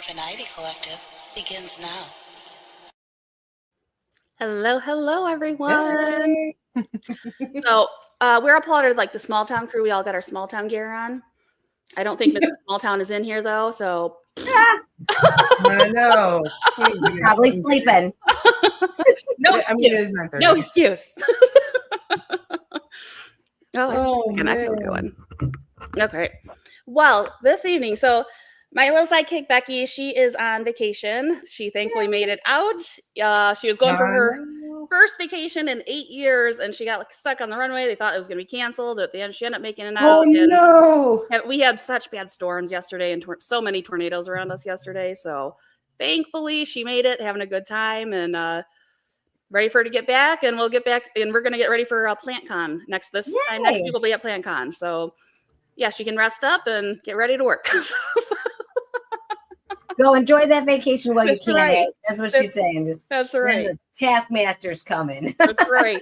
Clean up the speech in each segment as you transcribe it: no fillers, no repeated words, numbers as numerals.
Morph Ivy Collective begins now. Hello, everyone. So we're all part of like the small town crew. We all got our small town gear on. I don't think Mr. Small Town is in here though, so I know. He's probably sleeping. No I mean, it excuse. is 9:30. No excuse. Oh, I feel man. going. Okay. Well, this evening, so my little sidekick Becky, she is on vacation. She thankfully made it out. She was going for her first vacation in 8 years, and she got stuck on the runway. They thought it was going to be canceled. At the end, she ended up making it out. Oh, no. We had such bad storms yesterday and so many tornadoes around us yesterday. So thankfully, she made it, having a good time, and ready for her to get back. And we'll get back, and we're going to get ready for PlantCon next week. We'll be at PlantCon. So yeah, she can rest up and get ready to work. Go enjoy that vacation while That's you can. right. That's what she's saying. That's right. The taskmaster's coming. That's right.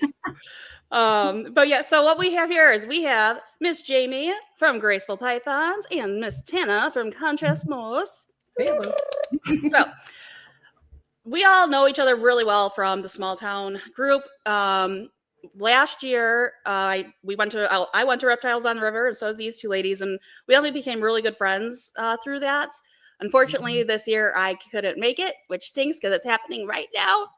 But yeah, so what we have here is we have Miss Jaime from Graceful Pythons and Miss Tana from Kontrast Morphs. So we all know each other really well from the small town group. Last year, I went to Reptiles on the River, and so did these two ladies, and we only became really good friends through that. Unfortunately, this year I couldn't make it, which stinks because it's happening right now.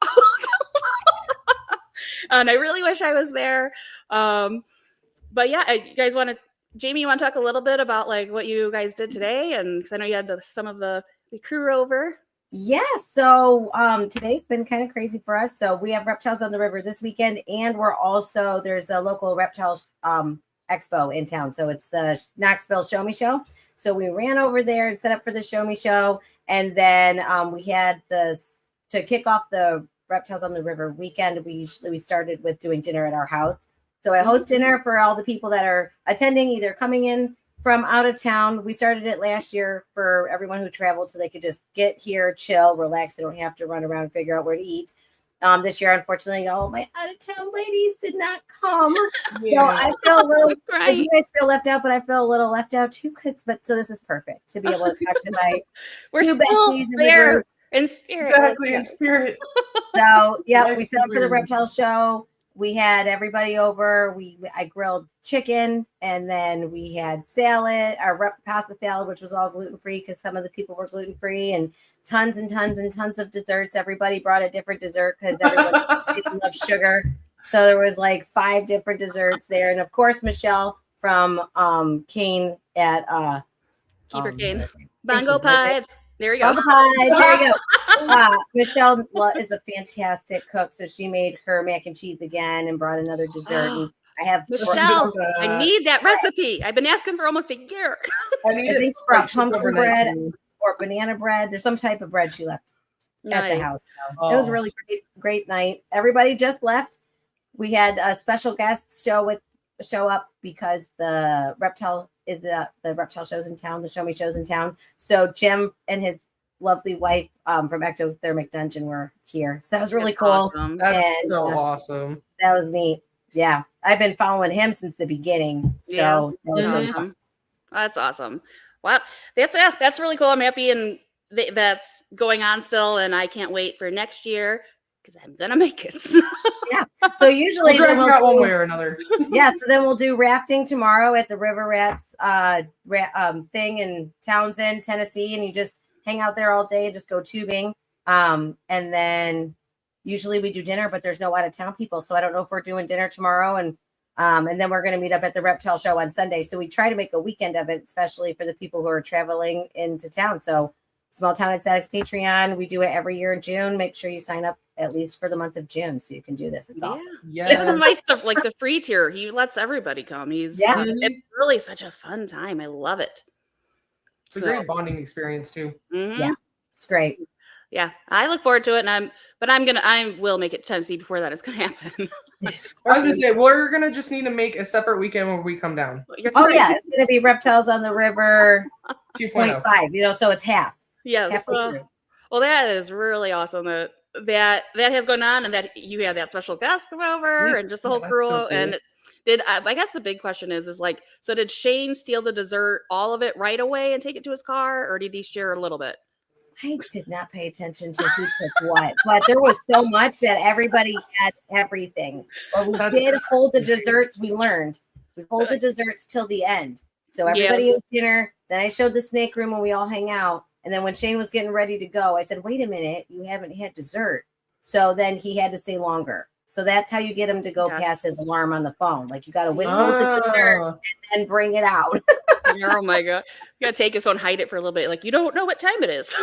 And I really wish I was there. But yeah, you guys want to, Jaime, you want to talk a little bit about like what you guys did today? And because I know you had some of the crew over. Yeah, so today's been kind of crazy for us. So we have Reptiles on the River this weekend, and there's a local reptiles expo in town. So it's the Knoxville Show Me Show. So we ran over there and set up for the Show Me Show, and then we had to kick off the Reptiles on the River weekend. We started with doing dinner at our house. So I host dinner for all the people that are attending, either coming in from out of town. We started it last year for everyone who traveled so they could just get here, chill, relax. They don't have to run around and figure out where to eat. This year, unfortunately, all my out-of-town ladies did not come. Yeah. So I feel a little, Right. you guys feel left out, but I feel a little left out too. So this is perfect to be able to talk to my We're two still besties in the there group. in spirit. Exactly, in spirit. So yeah, Life we is set up for the weird. reptile show. We had everybody over. I grilled chicken, and then we had salad, our pasta salad, which was all gluten-free because some of the people were gluten-free, and tons and tons and tons of desserts. Everybody brought a different dessert because everybody loves sugar. So there was like 5 different desserts there. And of course, Michelle from Kane at Keeper Kane. Thank Bongo you. pie. There you go. Bongo pie. There you go. Michelle is a fantastic cook, so she made her mac and cheese again and brought another dessert. And I have Michelle, I need that recipe. I've been asking for almost a year. I need I think it she brought like pumpkin overnight, bread too. or banana bread. There's some type of bread she left at the Nice. house. So it was a really great night. Everybody just left. We had a special guest show up because the reptile shows in town, the Show Me shows in town. So Jim and his lovely wife from Ectothermic Dungeon were here. So that was really cool. Awesome. That's And, so awesome. That was neat. Yeah. I've been following him since the beginning. So that was really fun. That's awesome. Wow. That's really cool. I'm happy and that's going on still. And I can't wait for next year because I'm going to make it. Yeah. So usually We'll drive you out one way or another. Yeah. So then we'll do rafting tomorrow at the River Rats thing in Townsend, Tennessee. And you just hang out there all day and just go tubing. And then usually we do dinner, but there's no out of town people. So I don't know if we're doing dinner tomorrow. And then we're going to meet up at the Reptile Show on Sunday. So we try to make a weekend of it, especially for the people who are traveling into town. So Small Town Ecstatics Patreon, we do it every year in June. Make sure you sign up at least for the month of June so you can do this. It's awesome. Yeah. Even the nice stuff like the free tier, he lets everybody come. It's really such a fun time. I love it. It's a great bonding experience too. Mm-hmm. Yeah, it's great. Yeah, I look forward to it, and I will make it to Tennessee before that is gonna happen. I was gonna say we're gonna just need to make a separate weekend when we come down. You're Oh right. yeah, it's gonna be Reptiles on the River 2.0. 2.5. So it's half. Yes. Halfway through. Well, that is really awesome that has gone on, and that you had that special guest come over, and just the whole that's crew. so cool. And I guess the big question is like, so did Shane steal the dessert, all of it right away, and take it to his car, or did he share a little bit? I did not pay attention to who took what, but there was so much that everybody had everything. But we did hold the desserts. We learned we hold the desserts till the end. So everybody ate dinner. Then I showed the snake room when we all hang out. And then when Shane was getting ready to go, I said, wait a minute, you haven't had dessert. So then he had to stay longer. So that's how you get him to go past his alarm on the phone. Like you got to withhold the dessert and then bring it out. Oh my God. You got to take his phone, hide it for a little bit. Like, you don't know what time it is.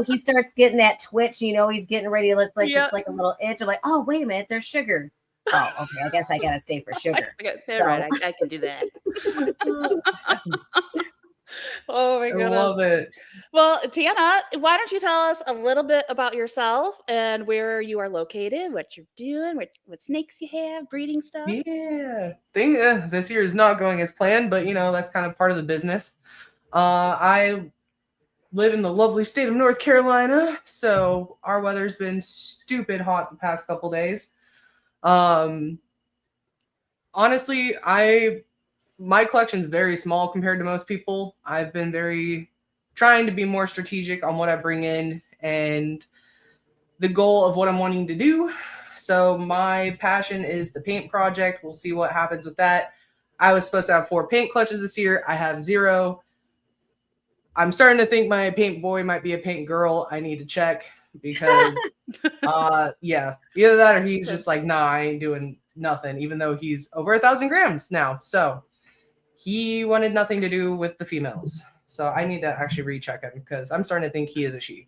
He starts getting that twitch, he's getting ready to look like it's like a little itch. I'm like, oh, wait a minute, there's sugar. Oh, okay. I guess I got to stay for sugar. Right. I can do that. Oh my goodness. I love it. Well, Tana, why don't you tell us a little bit about yourself and where you are located, what you're doing, what snakes you have, breeding stuff? Yeah. This year is not going as planned, but that's kind of part of the business. I live in the lovely state of North Carolina, so our weather's been stupid hot the past couple days. Honestly, my collection's very small compared to most people. I've been trying to be more strategic on what I bring in and the goal of what I'm wanting to do. So my passion is the paint project. We'll see what happens with that. I was supposed to have 4 paint clutches this year. I have 0. I'm starting to think my paint boy might be a paint girl. I need to check because either that or he's just like, nah, I ain't doing nothing, even though he's over 1,000 grams now. So he wanted nothing to do with the females. So I need to actually recheck him because I'm starting to think he is a she.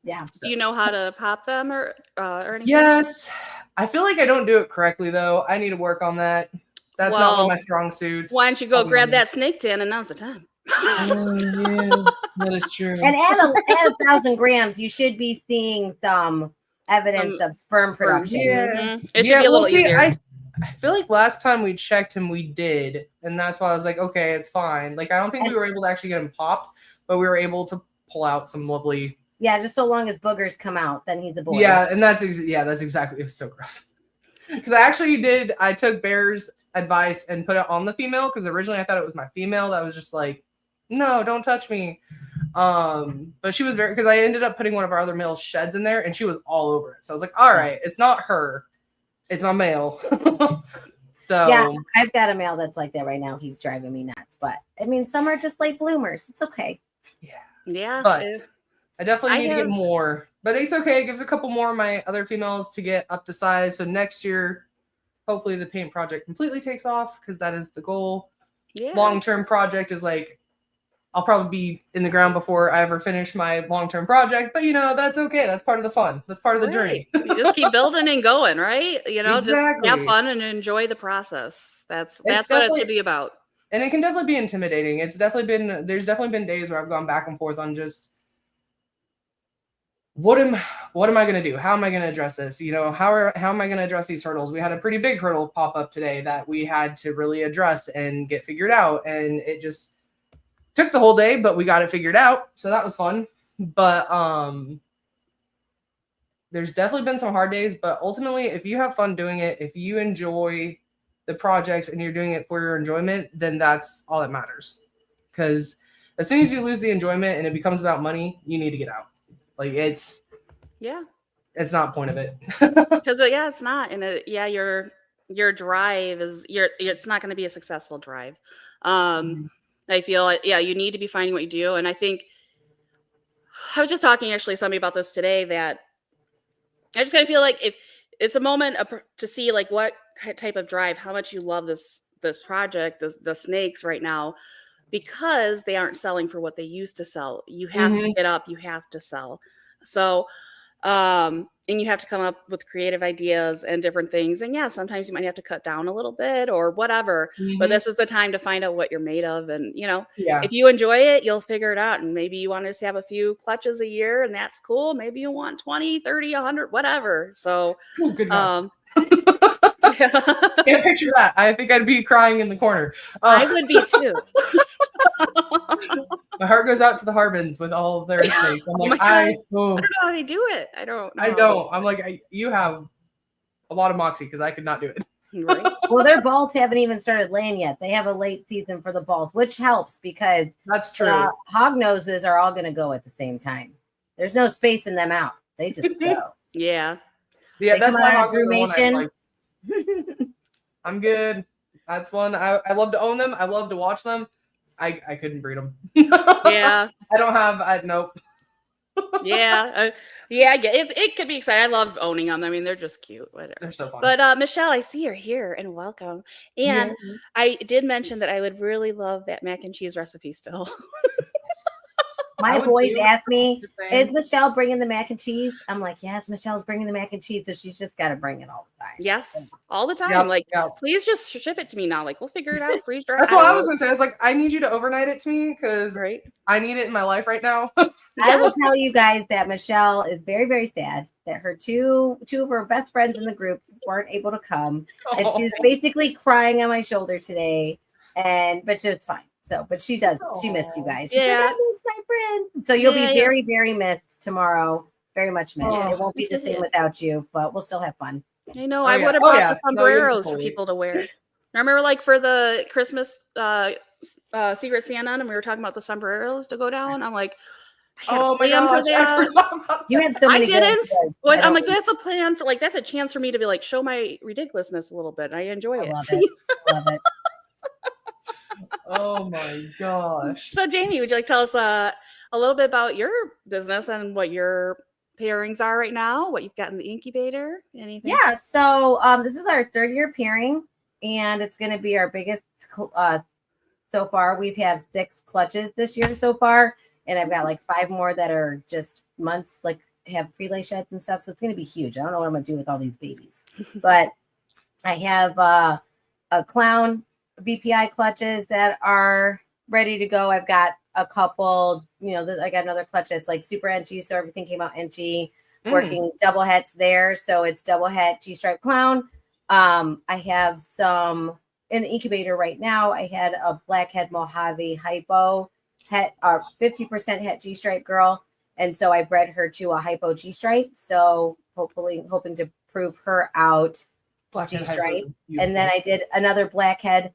Yeah. So. Do you know how to pop them or anything? Yes. I feel like I don't do it correctly, though. I need to work on that. That's not one of my strong suits. Why don't you go grab that snake tin and now's the time. Yeah, that is true. And at 1,000 grams, you should be seeing some evidence of sperm production. Yeah. It should be a little easier. I feel like last time we checked him, we did. And that's why I was like, okay, it's fine. Like, I don't think we were able to actually get him popped, but we were able to pull out some lovely. Yeah, just so long as boogers come out, then he's a boy. Yeah, and that's exactly. It was so gross. Because I took Bear's advice and put it on the female because originally I thought it was my female that was just like, no, don't touch me. But she was because I ended up putting one of our other male sheds in there and she was all over it. So I was like, all right, it's not her. It's my male. So yeah, I've got a male that's like that right now. He's driving me nuts. But I mean, some are just late bloomers. It's okay. Yeah. But I definitely need to get more. But it's okay. It gives a couple more of my other females to get up to size. So next year, hopefully the paint project completely takes off because that is the goal. Yeah. Long-term project is like, I'll probably be in the ground before I ever finish my long-term project, but that's okay. That's part of the fun. That's part of the journey. You just keep building and going, right? Exactly. Just have fun and enjoy the process. That's what it should be about. And it can definitely be intimidating. There's definitely been days where I've gone back and forth on just what am I going to do? How am I going to address this? How am I going to address these hurdles? We had a pretty big hurdle pop up today that we had to really address and get figured out. And it just took the whole day, but we got it figured out. So that was fun. But there's definitely been some hard days, but ultimately, if you have fun doing it, if you enjoy the projects and you're doing it for your enjoyment, then that's all that matters. Because as soon as you lose the enjoyment and it becomes about money, you need to get out. Like it's not point of it. Because it's not. And your drive is it's not going to be a successful drive. I feel you need to be finding what you do. And I think I was just talking actually to somebody about this today that I just kind of feel like if it's a moment to see like what type of drive, how much you love this project, the snakes right now, because they aren't selling for what they used to sell. You have to get up, you have to sell. So, and you have to come up with creative ideas and different things. And sometimes you might have to cut down a little bit or whatever, but this is the time to find out what you're made of. And, if you enjoy it, you'll figure it out. And maybe you want to just have a few clutches a year and that's cool. Maybe you want 20, 30, 100, whatever. So, good Can't picture that. I think I'd be crying in the corner. I would be too. My heart goes out to the Harbins with all of their snakes. I'm like, I don't know how they do it. I don't know. I'm like, you have a lot of moxie because I could not do it. Right. Well, their balls haven't even started laying yet. They have a late season for the balls, which helps because That's true. the hog noses are all going to go at the same time. There's no spacing them out. They just go. Yeah. Yeah, They that's come my out of hog nose one I brumation. like. I'm good. That's one. I love to own them. I love to watch them. I couldn't breed them. Yeah. I don't have. Nope. Yeah. Yeah, I get it. It could be exciting. I love owning them. I mean, they're just cute. Whatever. They're so fun. But Michelle, I see you're here and welcome. And Yeah. I did mention that I would really love that mac and cheese recipe still. My I would boys too. ask me, Just saying. is Michelle bringing the mac and cheese? I'm like, yes, Michelle's bringing the mac and cheese. So she's just got to bring it all the time. Yes, all the time. Yep, Like, yep. please just ship it to me now. Like, we'll figure it out. Freeze dry. That's what I was gonna say. I was like, I need you to overnight it to me because Right. I need it in my life right now. I will tell you guys that Michelle is very, very sad that her two of her best friends in the group weren't able to come. And she was basically crying on my shoulder today. But it's fine. So, but she missed you guys. She's like, Yeah. I miss my friends. So you'll Yeah, be yeah. very, very missed tomorrow. Very much missed. Oh, It won't be the same without you, but we'll still have fun. I know. Oh, I yeah. would have Oh, brought yeah. the No, you're sombreros for totally- people to wear. I remember, like, for the Christmas Secret Santa, and we were talking about the sombreros to go down. I'm like, I had a Oh my plan for gosh, I that. forgot about You have so I many good didn't. ideas. What, I I'm don't- like, that's a plan for, like, that's a chance for me to be like, show my ridiculousness a little bit. I enjoy I it. love it. I love it. Oh my gosh. So, Jamie, would you like to tell us a little bit about your business and what your pairings are right now? What you've got in the incubator? Anything? Yeah, so this is our third year pairing, and it's going to be our biggest so far. We've had 6 clutches this year so far, and I've got like 5 more that are just months, like have pre-lay sheds and stuff. So it's going to be huge. I don't know what I'm going to do with all these babies, but I have a clown BPI clutches that are ready to go. I've got a couple, I got another clutch that's like super edgy, so everything came out edgy. Working double hets there, so it's double het G-stripe clown. I have some in the incubator right now. I had a blackhead Mojave hypo het, 50% het G-stripe girl, and so I bred her to a hypo G-stripe. So hoping to prove her out G-stripe. And then I did another blackhead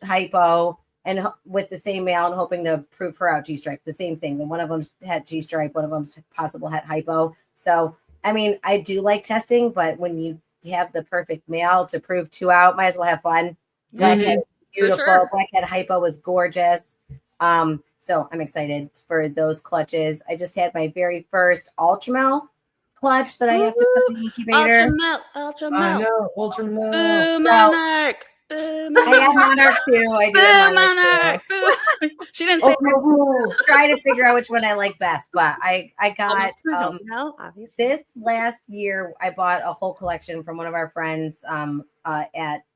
hypo and with the same male and hoping to prove her out G-stripe. The same thing. Then one of them's had G-stripe, one of them's possible het hypo. So, I mean, I do like testing, but when you have the perfect male to prove 2 out, might as well have fun. Blackhead, beautiful. sure. Blackhead hypo was gorgeous. So I'm excited for those clutches. I just had my very first Ultramel clutch that I have to put in the incubator. Ultra I melt. know, ultra melt. Boo, No. Monarch. Boo, I have Monarch too. I do Boo, have Monarch too. Monarch. She didn't say Try to figure out which one I like best, but I got no, obviously. this last year. I bought a whole collection from one of our friends in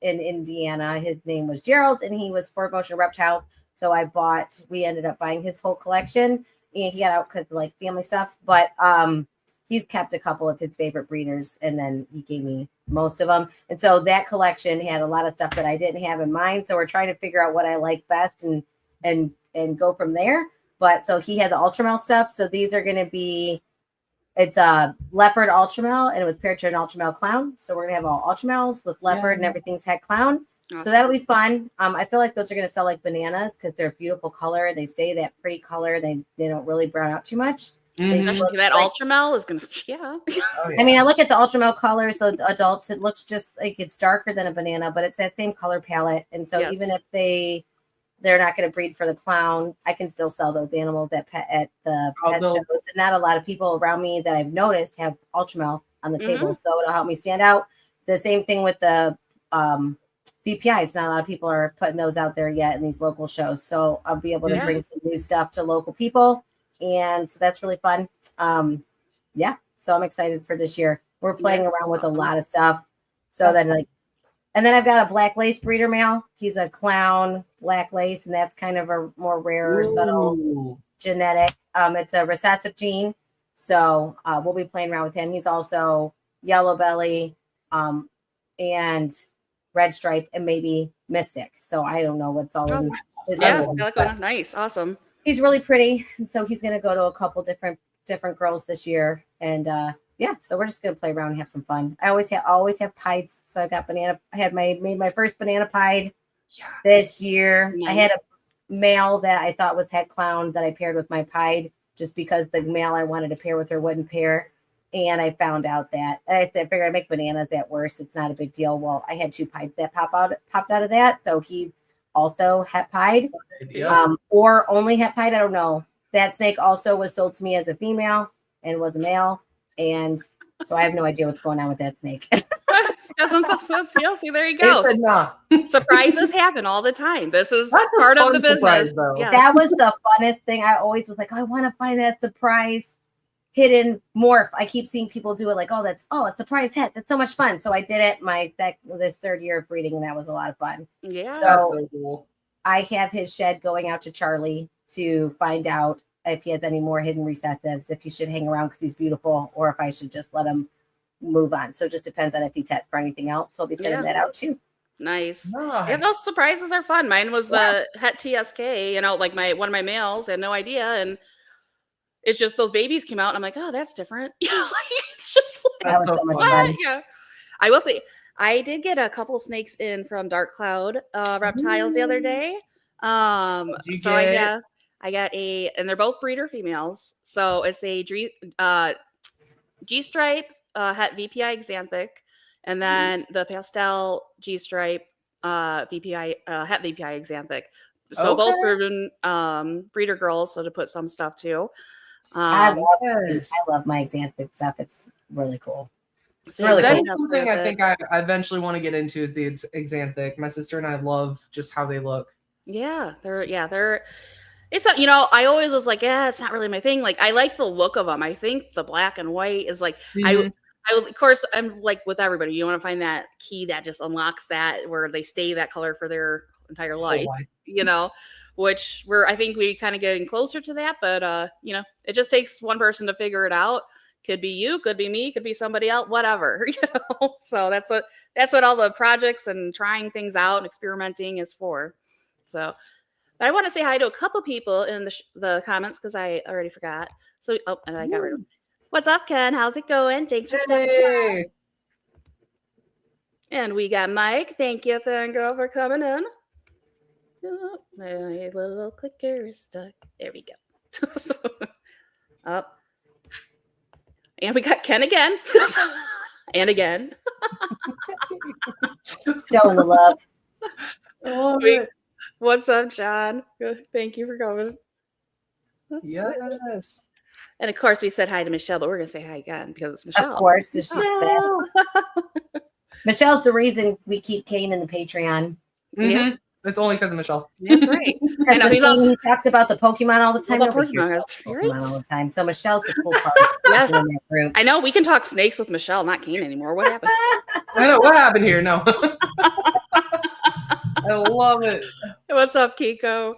Indiana. His name was Gerald, and he was for Motion Reptiles. So we ended up buying his whole collection, and he got out because of like family stuff. But he's kept a couple of his favorite breeders, and then he gave me most of them. And so that collection had a lot of stuff that I didn't have in mind. So we're trying to figure out what I like best and go from there. But so he had the Ultramel stuff. So these are going to be, it's a leopard Ultramel, and it was paired to an Ultramel clown. So we're going to have all Ultramels with leopard and everything's het clown. Awesome. So that'll be fun. I feel like those are going to sell like bananas because they're a beautiful color. They stay that pretty color. They don't really brown out too much. Especially that Ultramel is gonna, yeah. Oh, yeah. I mean, I look at the Ultramel colors, the adults, it looks just like it's darker than a banana, but it's that same color palette. And so Yes. even if they're not going to breed for the clown, I can still sell those animals at the pet shows. And not a lot of people around me that I've noticed have Ultramel on the table, so it'll help me stand out. The same thing with the VPIs. Not a lot of people are putting those out there yet in these local shows, so I'll be able to bring some new stuff to local people. And so that's really fun. So I'm excited for this year. We're playing around with a lot of stuff. So then and then I've got a black lace breeder male. He's a clown black lace, and that's kind of a more rare, subtle genetic. It's a recessive gene. So we'll be playing around with him. He's also yellow belly and red stripe and maybe mystic. So I don't know what's all in his Nice. Awesome. He's really pretty. So he's going to go to a couple different girls this year. And yeah, so we're just gonna play around and have some fun. I always have pieds. So I got banana. I had made my first banana pied this year. Nice. I had a male that I thought was head clown that I paired with my pied just because the male I wanted to pair with her wouldn't pair. And I found out that, and I said, figure I make bananas at worst. It's not a big deal. Well, I had 2 pieds that popped out of that. So he's also het pied, or only het pied. I don't know. That snake also was sold to me as a female and was a male. And so I have no idea what's going on with that snake. See, there you go. Said, nah. Surprises happen all the time. This is part of the business. Surprise, That was the funnest thing. I always was like, I want to find that surprise hidden morph. I keep seeing people do it like, a surprise het. That's so much fun. So I did it this 3rd year of breeding, and that was a lot of fun. Yeah. So cool. I have his shed going out to Charlie to find out if he has any more hidden recessives, if he should hang around because he's beautiful, or if I should just let him move on. So it just depends on if he's het for anything else. So I'll be sending that out too. Nice. Yeah, those surprises are fun. Mine was the het TSK, like one of my males had no idea, and it's just those babies came out, and I'm like, oh, that's different. It's just that was so much fun. Yeah. I will say, I did get a couple snakes in from Dark Cloud Reptiles the other day. I got and they're both breeder females. So it's a G-stripe het VPI Xanthic, and then the pastel G-stripe VPI het VPI Xanthic. So both proven breeder girls, so to put some stuff too. I love my Xanthic stuff. It's really cool. It's really That's cool. something I think I eventually want to get into is the Xanthic. My sister and I love just how they look. Yeah, they're. It's I always was like, yeah, it's not really my thing. Like, I like the look of them. I think the black and white is like I of course I'm like with everybody. You want to find that key that just unlocks that where they stay that color for their entire life. Which I think we kind of getting closer to that, but it just takes one person to figure it out. Could be you, could be me, could be somebody else, whatever, So that's what all the projects and trying things out and experimenting is for. So, but I want to say hi to a couple people in the comments because I already forgot. So, and I got rid of them. What's up, Ken? How's it going? Thanks for stopping by. And we got Mike. Thank you, Thango, for coming in. Oh, my little clicker is stuck. There we go. Up. And we got Ken again. And again. Showing the love. What's up, John? Thank you for coming. Yes. And of course, we said hi to Michelle, but we're going to say hi again because it's Michelle. Of course, she's the best. Michelle's the reason we keep Kane in the Patreon. Mm-hmm. Yeah. It's only because of Michelle. That's right. Because he talks about the Pokemon all the time. Pokemon all the time. So Michelle's the cool part. Yes. In that group. I know we can talk snakes with Michelle, not Kane anymore. What happened? I know what happened here. No. I love it. What's up, Kiko?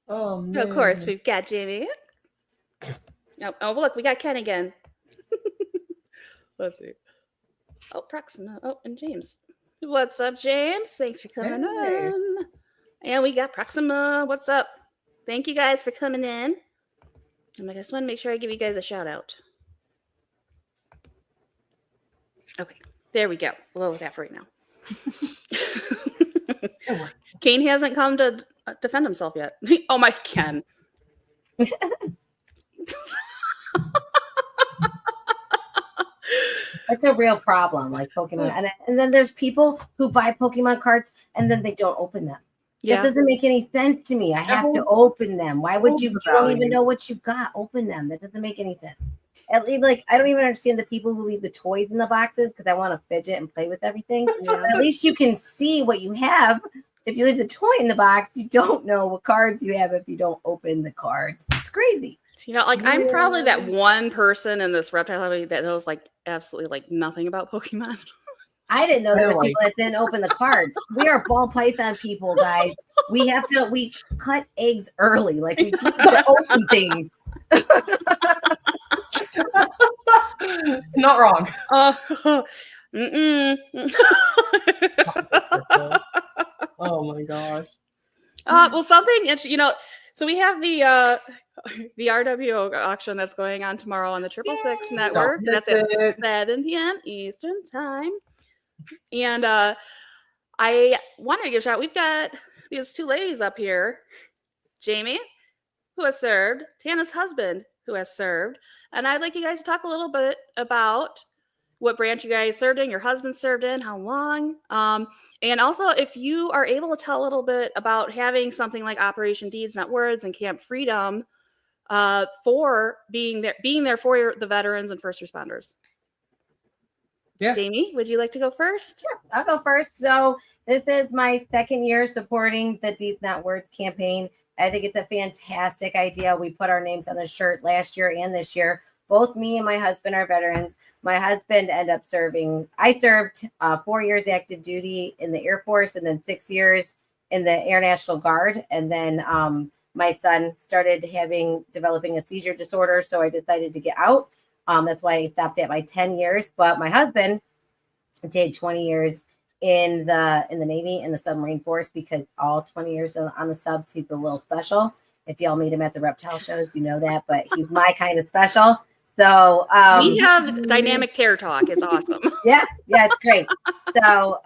Oh man. Of course, we've got Jaime. Oh, look, we got Ken again. Let's see. Oh, Proxima. Oh, and James. What's up, James? Thanks for coming on. And we got Proxima. What's up? Thank you guys for coming in. And I just want to make sure I give you guys a shout out. Okay, there we go. We'll with that for right now. Kane hasn't come to defend himself yet. Oh my Ken. That's a real problem, like Pokemon. And then there's people who buy Pokemon cards and then they don't open them. Yeah. That doesn't make any sense to me. I have to open them. Why would you don't even know what you got? Open them. That doesn't make any sense. I don't even understand the people who leave the toys in the boxes because I want to fidget and play with everything. Yeah. At least you can see what you have. If you leave the toy in the box, you don't know what cards you have if you don't open the cards. It's crazy. I'm probably that one person in this reptile hobby that knows absolutely nothing about Pokemon. I didn't know there was people that didn't open the cards. We are ball python people, guys. We cut eggs early. We keep to open things. Not wrong. Oh my gosh. Well, something, so we have the the RWO auction that's going on tomorrow on the 666 network. Don't That's miss at it. 7 p.m. Eastern time. And I want to give a shout. We've got these two ladies up here, Jaime, who has served, Tana's husband, who has served. And I'd like you guys to talk a little bit about what branch you guys served in, your husband served in, how long. And also, if you are able to tell a little bit about having something like Operation Deeds Not Words and Camp Freedom for being there for the veterans and first responders. Yeah. Jaime, would you like to go first? Sure, I'll go first. So this is my second year supporting the Deeds Not Words campaign. I think it's a fantastic idea. We put our names on the shirt last year and this year. Both me and my husband are veterans. My husband ended up serving. I served 4 years active duty in the Air Force and then 6 years in the Air National Guard. And then my son started developing a seizure disorder. So I decided to get out. That's why I stopped at my 10 years. But my husband did 20 years in the Navy, in the submarine force, because all 20 years on the subs, he's a little special. If y'all meet him at the reptile shows, you know that, but he's my kind of special. So we have dynamic terror talk. It's awesome. yeah, it's great. So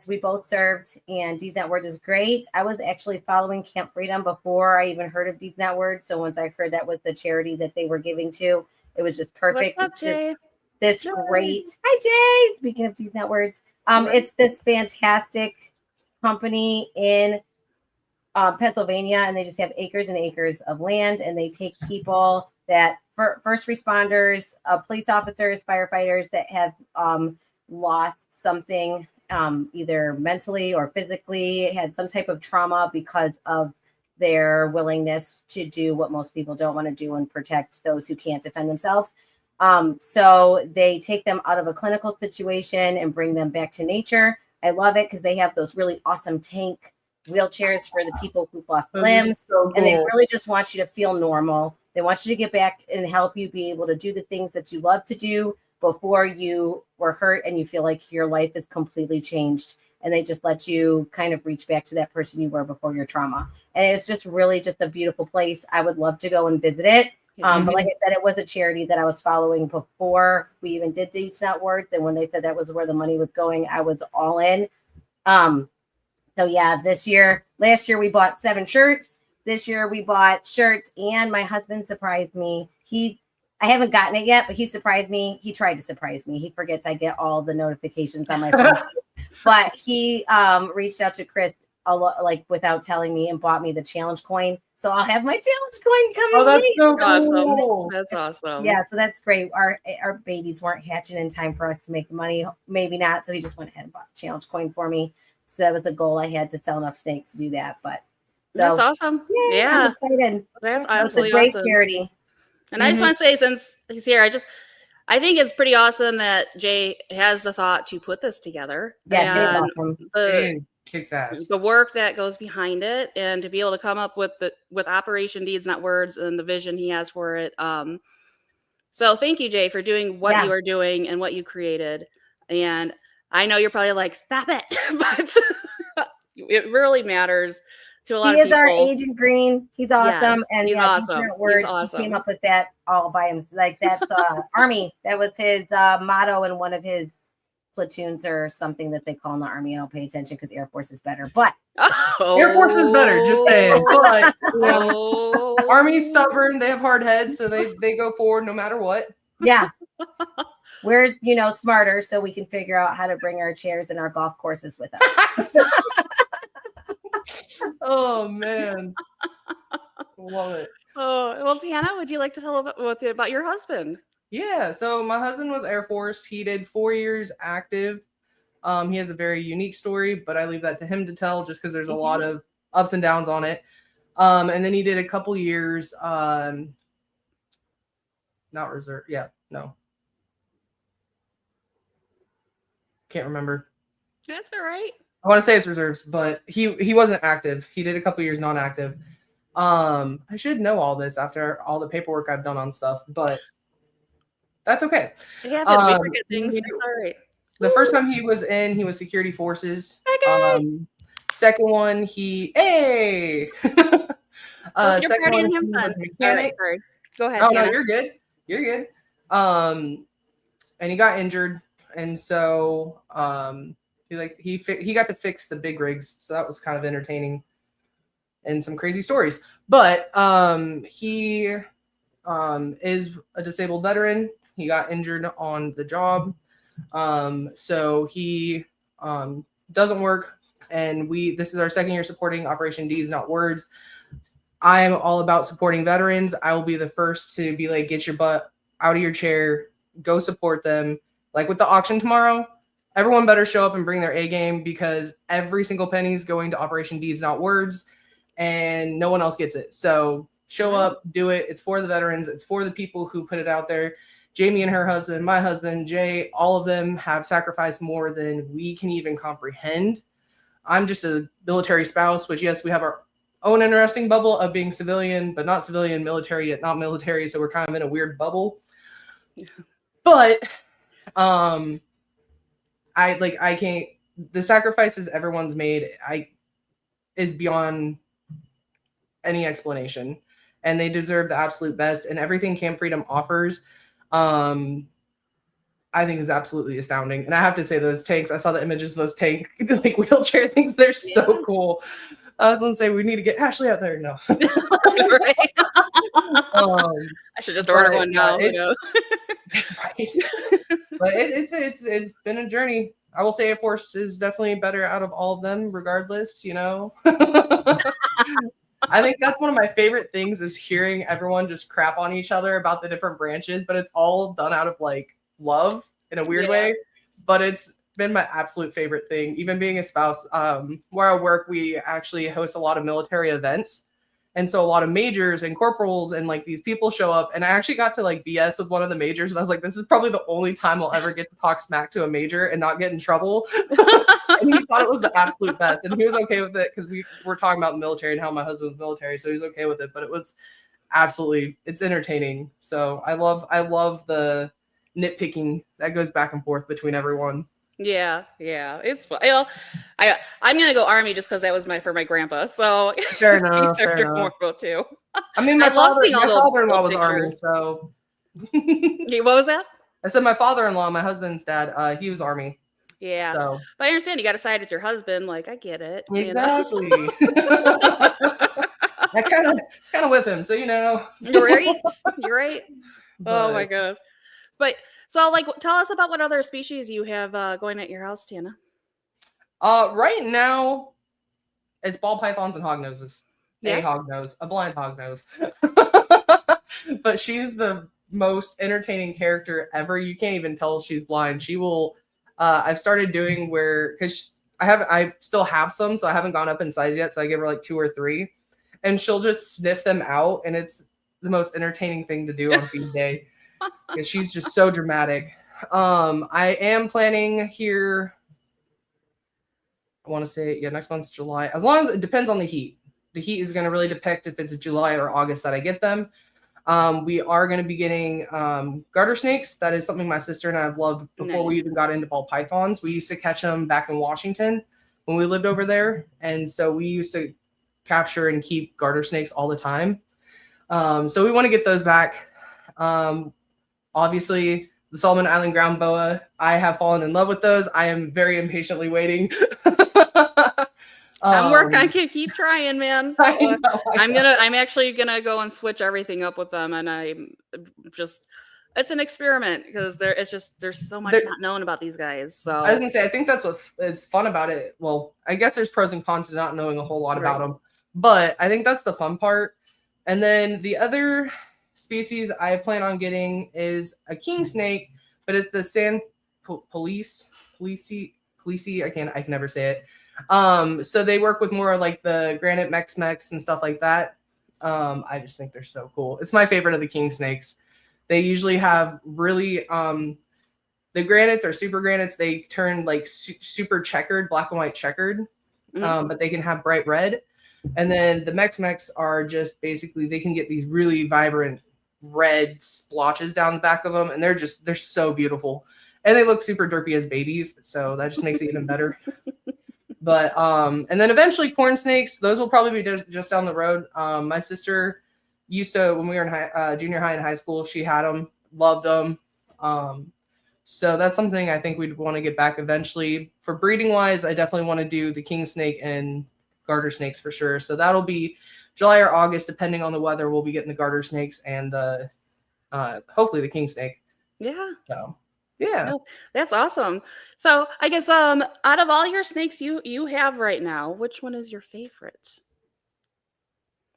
we both served, and Deeds Not Words is great. I was actually following Camp Freedom before I even heard of Deeds Not Words. So once I heard that was the charity that they were giving to, it was just perfect. What's up, Jay? This great. Hi, Jay. Speaking of Deeds Not Words, it's this fantastic company in Pennsylvania, and they just have acres and acres of land, and they take people that first responders, police officers, firefighters that have lost something, either mentally or physically, had some type of trauma because of their willingness to do what most people don't want to do and protect those who can't defend themselves. So they take them out of a clinical situation and bring them back to nature. I love it because they have those really awesome tank wheelchairs for the people who've lost limbs. So cool. And they really just want you to feel normal. They want you to get back and help you be able to do the things that you love to do before you were hurt and you feel like your life is completely changed. And they just let you kind of reach back to that person you were before your trauma. And it's just really just a beautiful place. I would love to go and visit it. But like I said, it was a charity that I was following before we even did Deeds Not Words. And when they said that was where the money was going, I was all in. So yeah, last year we bought 7 shirts. This year we bought shirts, and my husband surprised me. I haven't gotten it yet, but he surprised me. He tried to surprise me. He forgets I get all the notifications on my phone. But he reached out to Chris without telling me and bought me the challenge coin. So I'll have my challenge coin coming. Oh, that's so Awesome. cool. That's awesome. Yeah, so that's great. Our babies weren't hatching in time for us to make the money. Maybe not. So he just went ahead and bought the challenge coin for me. So that was the goal. I had to sell enough snakes to do that. But that's awesome. Yeah, I'm excited. That's It's absolutely a great awesome. charity. And I just want to say, since he's here, I think it's pretty awesome that Jay has the thought to put this together. Yeah, Jay's and awesome. And kicks ass. the work that goes behind it, and to be able to come up with Operation Deeds Not Words and the vision he has for it. So thank you, Jay, for doing what you are doing and what you created. And I know you're probably like, stop it, but it really matters to a lot of people. He is our Agent Green. He's awesome. Yes, and he's awesome. Words, He's awesome. He came up with that all by himself. Like that's Army. That was his motto in one of his platoons or something that they call in the Army. I don't pay attention because Air Force is better. But Air Force is better, just saying. But Oh. Army's stubborn. They have hard heads, so they go forward no matter what. yeah. We're, smarter, so we can figure out how to bring our chairs and our golf courses with us. Oh, man. Love it. Oh, well, Tana, would you like to tell about your husband? Yeah, so my husband was Air Force. He did 4 years active. He has a very unique story, but I leave that to him to tell just because there's a lot of ups and downs on it. And then he did a couple years, not reserve. Yeah, no. Can't remember. That's all right. I want to say it's reserves, but he wasn't active. He did a couple years non-active. I should know all this after all the paperwork I've done on stuff, but that's okay. It happens. We forget things. It's all right. The first time he was security forces. Okay. Second one, You're Second partying one, him he fun. was a mechanic. Sorry. Go ahead, Oh Tana. no, you're good. You're good. And he got injured, and so he got to fix the big rigs, so that was kind of entertaining and some crazy stories. But he is a disabled veteran. He got injured on the job, so he doesn't work. And this is our second year supporting Operation Deeds Not Words. I'm all about supporting veterans. I will be the first to be like, get your butt out of your chair, go support them. Like with the auction tomorrow, everyone better show up and bring their A game, because every single penny is going to Operation Deeds Not Words, and no one else gets it. So show up, do it. It's for the veterans. It's for the people who put it out there. Jaime and her husband, my husband, Jay, all of them have sacrificed more than we can even comprehend. I'm just a military spouse, which, yes, we have our own interesting bubble of being civilian, but not civilian, military, yet not military. So we're kind of in a weird bubble. But I can't, the sacrifices everyone's made, is beyond any explanation, and they deserve the absolute best. And everything Camp Freedom offers, I think is absolutely astounding. And I have to say, those tanks, I saw the images of those tank like wheelchair things. They're so cool. I was gonna say we need to get Ashley out there. No. Right. I should just order one now. Right. But it's been a journey. I will say Air Force is definitely better out of all of them, regardless, you know. I think that's one of my favorite things, is hearing everyone just crap on each other about the different branches, but it's all done out of like love in a weird way. But it's been my absolute favorite thing. Even being a spouse, where I work, we actually host a lot of military events. And so a lot of majors and corporals and like these people show up, and I actually got to like BS with one of the majors, and I was like, this is probably the only time I'll ever get to talk smack to a major and not get in trouble. And he thought it was the absolute best, and he was okay with it, because we were talking about military and how my husband was military, so he's okay with it. But it was absolutely, it's entertaining. So I love the nitpicking that goes back and forth between everyone. Yeah, it's fun. I'm gonna go Army just because that was for my grandpa. So Fair enough. he served her more too. I mean, my father-in-law was Army, so. What was that? I said my father-in-law, my husband's dad, he was Army. Yeah. So. But I understand you got to side with your husband. Like, I get it. Exactly. I kind of with him, so you know. You're right. Oh my goodness. But so, like, tell us about what other species you have going at your house, Tana. Right now, it's ball pythons and hognoses. Yeah. A blind hognose. But she's the most entertaining character ever. You can't even tell she's blind. She will. I've started doing because I still have some, so I haven't gone up in size yet. So I give her like 2 or 3, and she'll just sniff them out, and it's the most entertaining thing to do on feed day, because she's just so dramatic. I am planning here. I want to say, next month's July. As long as it depends on the heat. The heat is going to really depict if it's July or August that I get them. We are going to be getting garter snakes. That is something my sister and I have loved before we even got into ball pythons. We used to catch them back in Washington when we lived over there. And so we used to capture and keep garter snakes all the time. So we want to get those back. Obviously, the Solomon Island ground boa, I have fallen in love with those. I am very impatiently waiting. I'm working. I can keep trying, man. I know. I'm actually gonna go and switch everything up with them, and it's an experiment, because there's so much not known about these guys. So I was gonna say, I think that's what is fun about it. Well, I guess there's pros and cons to not knowing a whole lot about them, but I think that's the fun part. And then the other species I plan on getting is a king snake, but it's the sand police. I can never say it. So they work with more like the granite mex and stuff like that. I just think they're so cool. It's my favorite of the king snakes. They usually have really the granites are super granites. They turn like super checkered, black and white checkered, but they can have bright red. And then the mex are just basically, they can get these really vibrant red splotches down the back of them, and they're so beautiful. And they look super derpy as babies, so that just makes it even better. But and then eventually corn snakes, those will probably be just down the road. My sister used to, when we were in junior high and high school, she had them, loved them. So that's something I think we'd want to get back eventually. For breeding wise, I definitely want to do the king snake and garter snakes for sure. So that'll be July or August, depending on the weather. We'll be getting the garter snakes and the hopefully the king snake. Yeah. So yeah. No, that's awesome. So I guess out of all your snakes you have right now, which one is your favorite?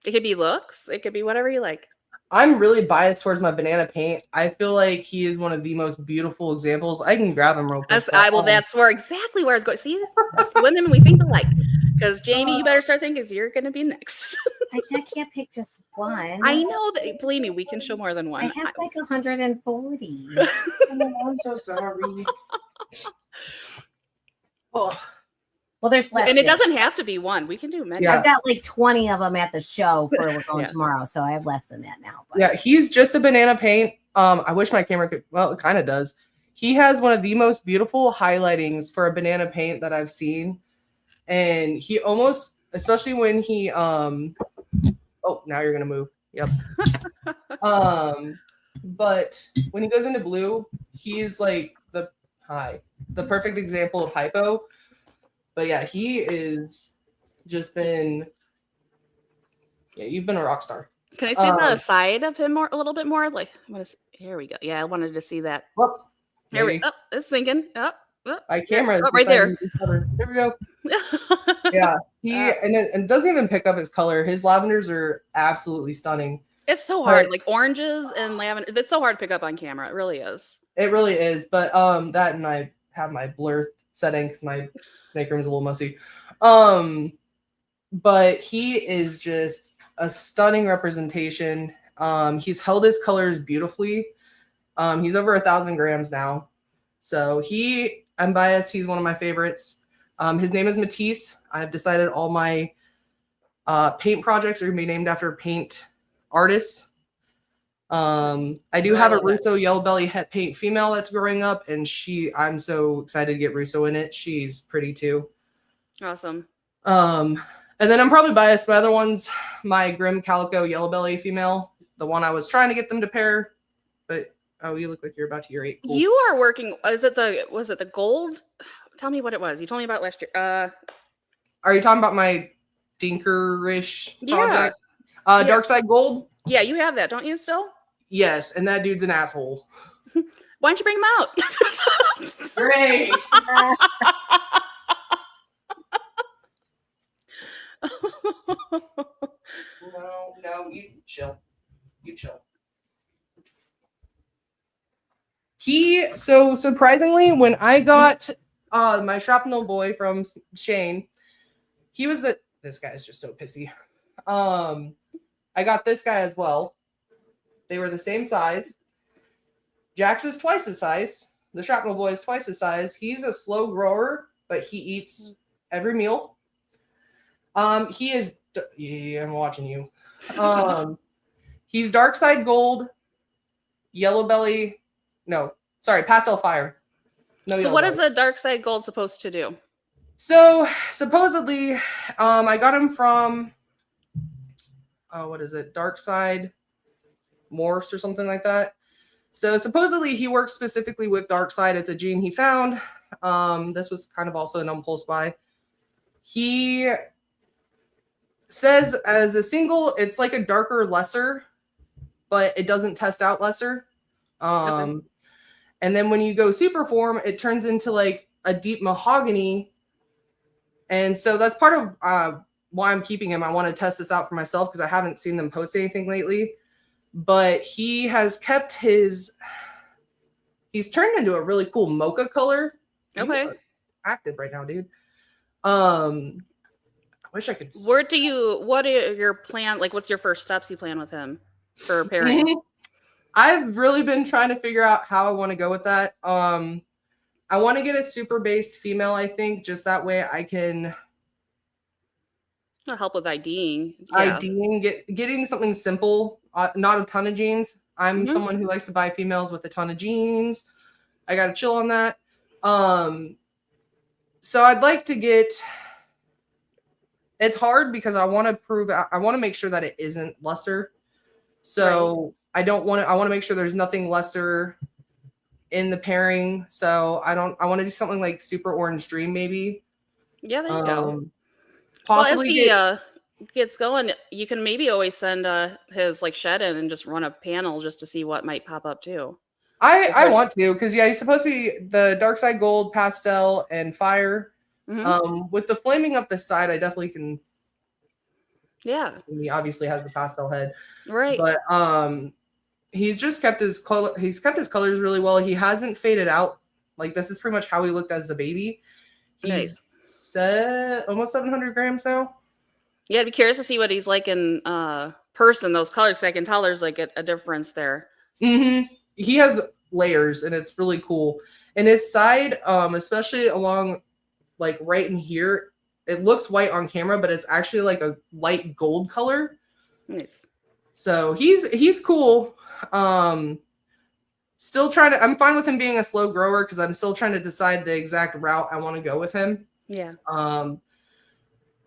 It could be looks, it could be whatever you like. I'm really biased towards my banana paint. I feel like he is one of the most beautiful examples. I can grab him real quick. That's exactly where I was going. See, us women, we think alike. Because Jamie, you better start thinking because you're going to be next. I can't pick just one. I know that. Believe me, we can show more than one. I have like 140. I'm so sorry. Oh. Well, there's less. And it doesn't have to be one. We can do many. Yeah. I've got like 20 of them at the show for we're going tomorrow, so I have less than that now. But. Yeah, he's just a banana paint. I wish my camera could. Well, it kind of does. He has one of the most beautiful highlightings for a banana paint that I've seen, and he almost, especially when he oh, now you're gonna move. Yep. But when he goes into blue, he's like the perfect example of hypo. But yeah, he is just been. Yeah, you've been a rock star. Can I see the side of him a little bit more? Like, here we go. Yeah, I wanted to see that. Well, Here we go. Oh, it's thinking. My camera is right there. There we go. Yeah, and it doesn't even pick up his color. His lavenders are absolutely stunning. It's so hard, like oranges and lavender. It's so hard to pick up on camera. It really is. It really is. But that, and I have my blur setting because my snake room is a little messy. But he is just a stunning representation. He's held his colors beautifully. He's over 1,000 grams now. So I'm biased. He's one of my favorites. His name is Matisse. I've decided all my paint projects are going to be named after paint artists. I do have a Russo yellow belly het paint female that's growing up, and I'm so excited to get Russo in it. She's pretty too. Awesome. And then I'm probably biased. My other one's my Grim Calico yellow belly female, the one I was trying to get them to pair, but you look like you're about to urate. Cool. You are working. Was it the gold? Tell me what it was. You told me about last year. Are you talking about my Dinkerish project? Yeah. Dark Side Gold? Yeah, you have that, don't you still? Yes, and that dude's an asshole. Why don't you bring him out? Great. No, you chill. You chill. So surprisingly, when I got my shrapnel boy from Shane, he was this guy is just so pissy. I got this guy as well. They were the same size. Jax is twice his size. The shrapnel boy is twice his size. He's a slow grower, but he eats every meal. He is. Yeah, I'm watching you. He's dark side gold, yellow belly. No, sorry, pastel fire. No. So what is the dark side gold supposed to do? So supposedly, I got him from. What is it? Dark Side Morphs or something like that. So supposedly he works specifically with Dark Side. It's a gene he found. This was kind of also an impulse buy. He says as a single, it's like a darker lesser, but it doesn't test out lesser. And then when you go super form, it turns into like a deep mahogany. And so that's part of why I'm keeping him. I want to test this out for myself because I haven't seen them post anything lately. But he has kept he's turned into a really cool mocha color. Okay. Active right now, dude. I wish I could. What are your plan? Like, what's your first steps you plan with him for pairing? I've really been trying to figure out how I want to go with that. I want to get a super based female, I think, just that way I can help with IDing. Yeah. Getting something simple, not a ton of genes. I'm someone who likes to buy females with a ton of genes. I got to chill on that. So I'd like to get it's hard because I want to make sure that it isn't lesser. So I want to make sure there's nothing lesser in the pairing. So I want to do something like Super Orange Dream, maybe. Yeah, there you go. Possibly well, as he gets going, you can maybe always send his like shed in and just run a panel just to see what might pop up too. I want to, because he's supposed to be the Dark Side Gold, Pastel, and Fire. With the flaming up the side, I definitely can. Yeah, He obviously has the pastel head, right. but he's just kept his color. He's kept his colors really well. He hasn't faded out. Like, this is pretty much how he looked as a baby. He's almost 700 grams now. Yeah, I'd be curious to see what he's like in person. Those colors, I can tell there's like a difference there. He has layers, and it's really cool. And his side, especially along, like right in here, it looks white on camera, but it's actually like a light gold color. Nice. So he's cool. Still trying to. I'm fine with him being a slow grower because I'm still trying to decide the exact route I want to go with him. Yeah.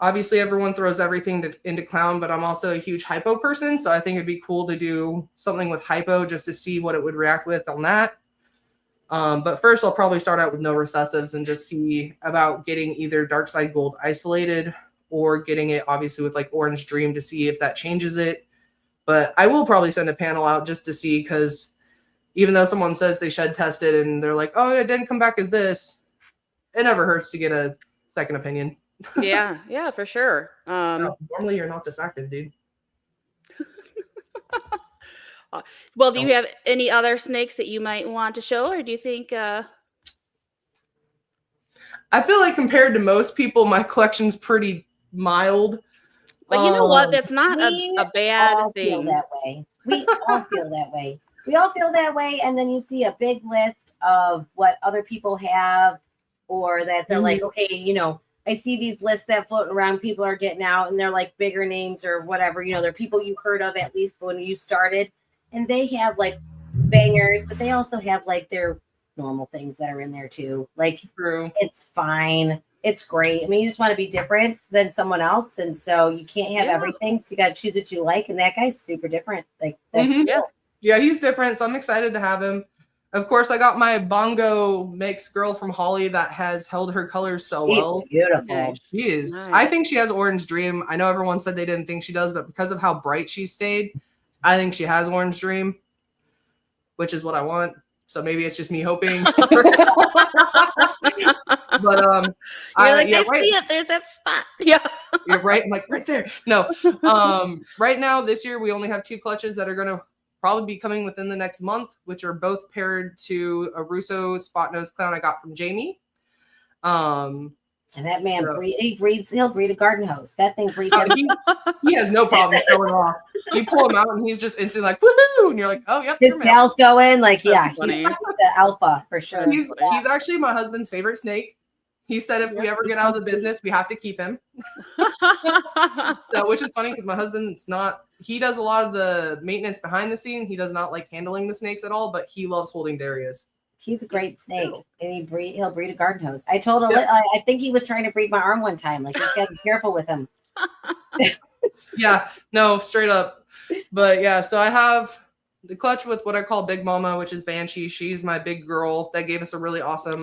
Obviously, everyone throws everything into clown, but I'm also a huge hypo person, so I think it'd be cool to do something with hypo just to see what it would react with on that. But first, I'll probably start out with no recessives and just see about getting either Dark Side Gold isolated or getting it obviously with like Orange Dream to see if that changes it. But I will probably send a panel out just to see, because even though someone says they shed tested and they're like, oh, it didn't come back as this, it never hurts to get a second opinion. yeah, for sure. Normally you're not this active, dude. Well, do you have any other snakes that you might want to show, or do you think I feel like compared to most people, my collection's pretty mild. But you know what? That's not a bad thing. Feel that way. We all feel that way. We all feel that way. And then you see a big list of what other people have, or that they're like, okay, you know, I see these lists that floating around, people are getting out, and they're like bigger names or whatever, you know, they're people you heard of at least when you started, and they have like bangers, but they also have like their normal things that are in there too. Like, it's fine. It's great. I mean, you just want to be different than someone else. And so you can't have everything. So you got to choose what you like. And that guy's super different. Like, that's yeah, he's different. So I'm excited to have him. Of course, I got my bongo mix girl from Holly that has held her colors so well. Beautiful. She is. Nice. I think she has Orange Dream. I know everyone said they didn't think she does, but because of how bright she stayed, I think she has Orange Dream, which is what I want. So maybe it's just me hoping. But you're like, I see it. There's that spot. Yeah. You're right. I'm like, right there. No. Right now, this year, we only have 2 clutches that are going to probably be coming within the next month, which are both paired to a Russo spot nose clown I got from Jaime. And that man, he'll breed a garden hose. That thing breeds. He has no problem showing off. You pull him out and he's just instantly like, woohoo! And you're like, oh, yep. His tail's going. Like, he's the alpha for sure. He's actually my husband's favorite snake. He said if we ever get out of the business, we have to keep him. So, which is funny because my husband's he does a lot of the maintenance behind the scene. He does not like handling the snakes at all, but he loves holding Darius. He's a great snake, and he'll breed a garden hose. I told him, I think he was trying to breed my arm one time. Like, he's got to be careful with him. Yeah, no, straight up. But yeah, so I have the clutch with what I call Big Mama, which is Banshee. She's my big girl that gave us a really awesome.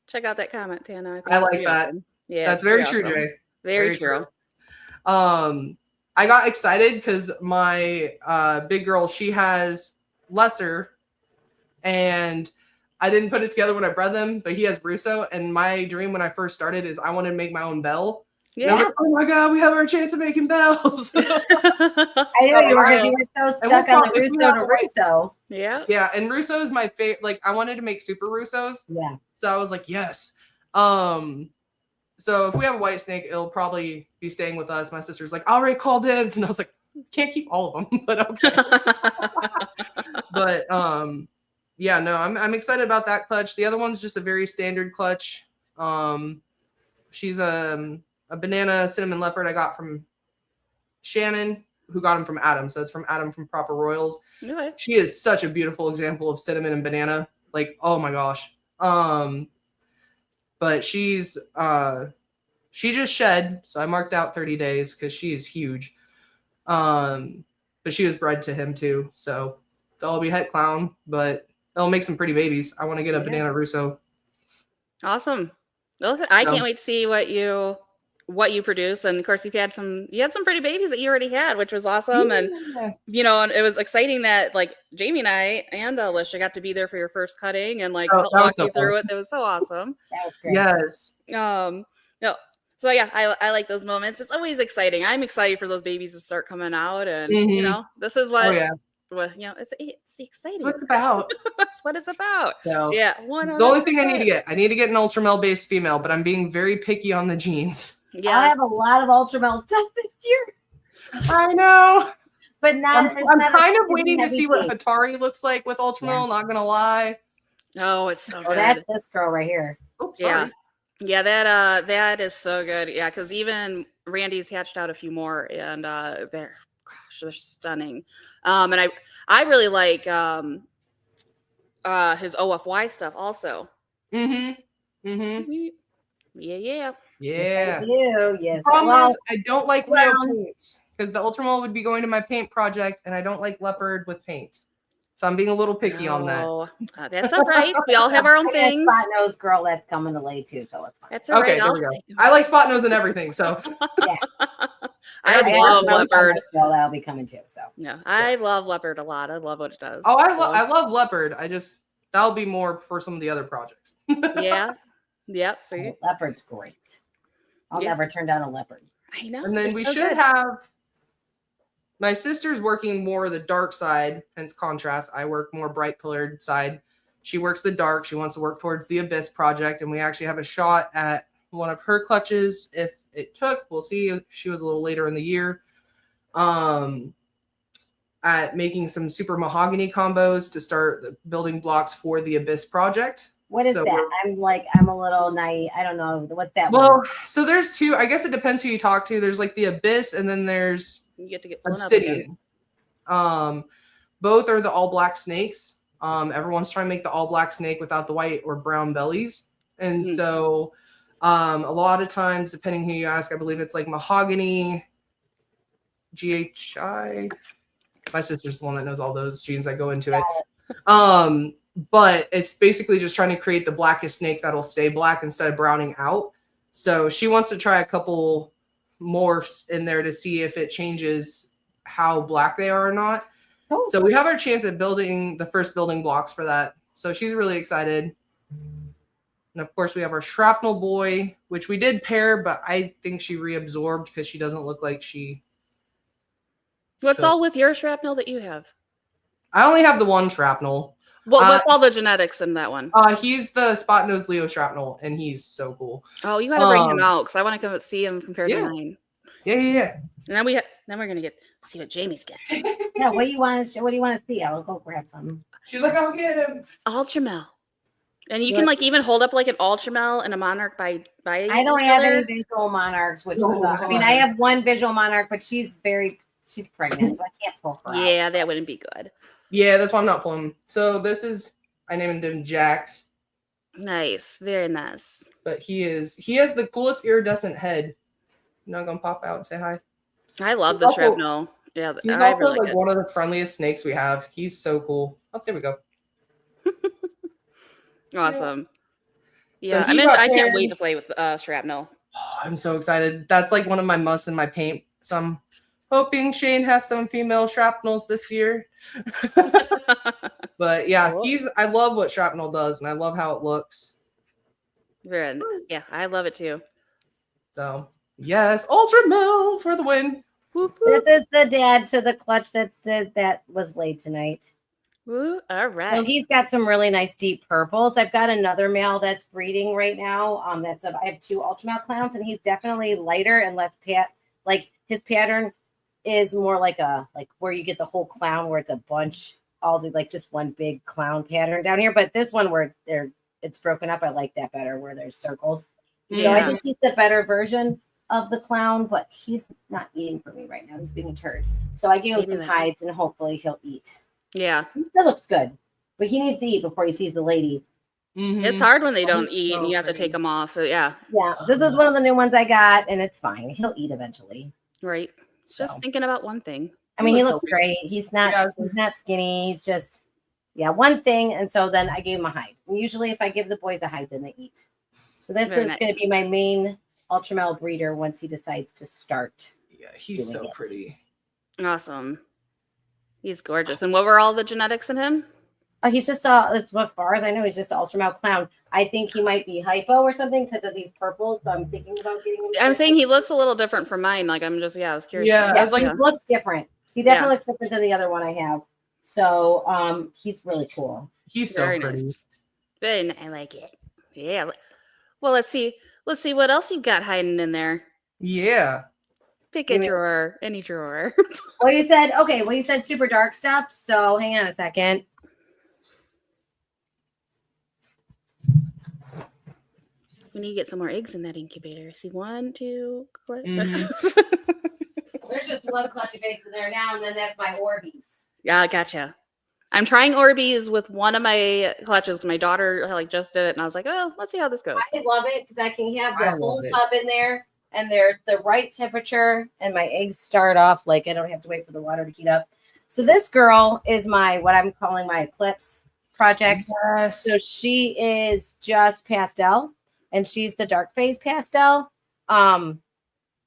Check out that comment, Tana. I like that. Awesome. Yeah, that's very true, Jay. Very true. I got excited because my big girl, she has lesser. And I didn't put it together when I bred them, but he has Russo. And my dream when I first started is I wanted to make my own bell. Yeah. And I was like, oh my God, we have our chance of making bells. I know you were so stuck on the Russo to Russo. Yeah. Yeah. And Russo is my favorite. Like, I wanted to make super Russos. Yeah. So I was like, yes. So if we have a white snake, it'll probably be staying with us. My sister's like, I already called dibs. And I was like, can't keep all of them, but okay. But, yeah, no, I'm excited about that clutch. The other one's just a very standard clutch. She's a banana cinnamon leopard I got from Shannon, who got him from Adam. So it's from Adam from Proper Royals. Okay. She is such a beautiful example of cinnamon and banana. Like, oh my gosh. But she's She just shed, so I marked out 30 days because she is huge. But she was bred to him too, so they'll be het clown, but they'll make some pretty babies. I want to get a banana russo. Awesome. Well, I can't wait to see what you produce. And of course, you had some pretty babies that you already had, which was awesome. And and it was exciting that like Jaime and I and Alicia got to be there for your first cutting and like help walk you through it. That was so awesome. That was great. Yes. No. So yeah, I like those moments. It's always exciting. I'm excited for those babies to start coming out, and this is what it's exciting. That's what it's about. That's what it's about. So, yeah. The only thing I need to get an ultramel based female, but I'm being very picky on the genes. Yeah, I have a lot of ultramel stuff this year. I know, but not. I'm kind of waiting to see what Hatari looks like with ultramel. Not gonna lie. Oh, it's so good. That's this girl right here. Oh, sorry. Yeah, that is so good. Yeah, because even Randy's hatched out a few more, and they're stunning. And I really like his OFY stuff also. Yeah. Yeah. Yes. Problem is, I don't like Leo paints because the ultramel would be going to my paint project, and I don't like leopard with paint. So I'm being a little picky on that. That's all right. We all have our own things. Spot nose girl that's coming to lay too, so it's fine. That's all right. There we go. I like spot nose and everything. So yeah. I love leopard. That'll be coming too. So yeah, I love leopard a lot. I love what it does. Oh, I love leopard. That'll be more for some of the other projects. Yeah. See, leopard's great. I'll never turn down a leopard. I know. And then we should have. My sister's working more the dark side, hence contrast. I work more bright colored side. She works the dark. She wants to work towards the Abyss project, and we actually have a shot at one of her clutches. If it took, we'll see. She was a little later in the year. At making some super mahogany combos to start the building blocks for the Abyss project. What is that? I'm a little naive. I don't know. What's that? Well, so there's two. I guess it depends who you talk to. There's like the Abyss, and then there's you get to get Obsidian. Both are the all black snakes. Everyone's trying to make the all black snake without the white or brown bellies. And so a lot of times, depending who you ask, I believe it's like mahogany, GHI. My sister's the one that knows all those genes that go into it. But it's basically just trying to create the blackest snake that'll stay black instead of browning out. So she wants to try a couple morphs in there to see if it changes how black they are or not. So we have our chance at building the first building blocks for that. So she's really excited. And of course we have our shrapnel boy, which we did pair, but I think she reabsorbed because she doesn't look like she. What's all with your shrapnel that you have? I only have the one shrapnel. Well, what's all the genetics in that one? He's the spot nose Leo shrapnel, and he's so cool. Oh, you got to bring him out because I want to come see him compared to mine. Yeah. And then we're gonna see what Jamie's getting. Yeah, what do you want to see? I'll go grab some. She's like, I'll get him. Ultramel. And you can like even hold up like an ultramel and a monarch by I don't have any visual monarchs, which sucks. I mean, I have one visual monarch, but she's pregnant, so I can't pull her out. That wouldn't be good. Yeah, that's why I'm not pulling. So I named him Jax. Nice, very nice. But he has the coolest iridescent head. I'm not gonna pop out and say hi. I love the shrapnel. Yeah, he's also like one of the friendliest snakes we have. He's so cool. Oh, there we go. Awesome. Yeah, so I can't wait to play with shrapnel. Oh, I'm so excited. That's like one of my musts in my paint. So I'm hoping Shane has some female shrapnels this year. But yeah, I love what shrapnel does, and I love how it looks. Yeah, I love it too. So yes, Ultramel for the win. Whoop, whoop. This is the dad to the clutch that said that was late tonight. Woo, all right. So he's got some really nice deep purples. I've got another male that's breeding right now. I have two Ultramel clowns, and he's definitely lighter and less like his pattern is more like where you get the whole clown where it's a bunch like just one big clown pattern down here. But this one where it's broken up, I like that better where there's circles. Yeah. So I think he's the better version of the clown, but he's not eating for me right now. He's being a turd. So I gave him some hides and hopefully he'll eat. Yeah. That looks good. But he needs to eat before he sees the ladies. It's hard when they Oh, don't he's eat and so you have to pretty. take them off. Yeah, Yeah, this was one of the new ones I got, and it's fine. He'll eat eventually. right. So, Just thinking about one thing. I mean, he looks looks so great. He's not Yeah. he's not skinny. He's just one thing. And so then I gave him a hide. And usually, if I give the boys a hide, then they eat. So this Very is going nice. to be my main ultra male breeder once he decides to start. Yeah, he's doing so it. pretty. Awesome. He's gorgeous. And what were all the genetics in him? He's just as far as I know, he's just an ultra male clown. I think he might be hypo or something because of these purples. So I'm thinking about getting him. I'm saying he looks a little different from mine. Like I was curious. Yeah, I was like, he looks different. He definitely looks different than the other one I have. So he's really cool. he's so Very pretty. nice. Very I like it. Yeah. Well, let's see what else you've got hiding in there. Yeah. Pick a drawer, any drawer. Well, you said super dark stuff. So hang on a second. We need to get some more eggs in that incubator. See, 1, 2. There's just one clutch of eggs in there now, and then that's my Orbeez. Yeah, gotcha. I'm trying Orbeez with one of my clutches. My daughter just did it, and I was like, "Oh, let's see how this goes." I love it because I can have the whole love it. tub in there, and they're the right temperature, and my eggs start off I don't have to wait for the water to heat up. So this girl is what I'm calling my Eclipse project. Yes. So she is just pastel, and she's the dark phase pastel.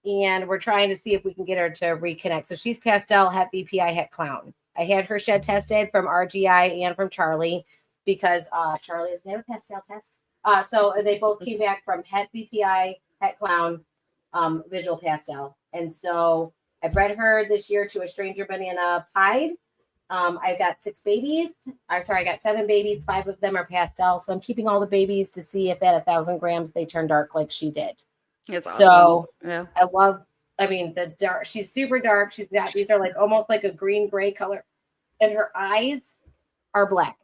And we're trying to see if we can get her to reconnect. So she's pastel, het BPI, het clown. I had her shed tested from RGI and from Charlie because Charlie doesn't have a pastel test. So they both came back from het BPI, het clown, visual pastel. And so I bred her this year to a stranger banana pied. I've got 6 babies. I got 7 babies. 5 of them are pastel. So I'm keeping all the babies to see if at 1,000 grams they turn dark like she did. It's awesome. So yeah. the dark, she's super dark. These are almost like a green gray color, and her eyes are black.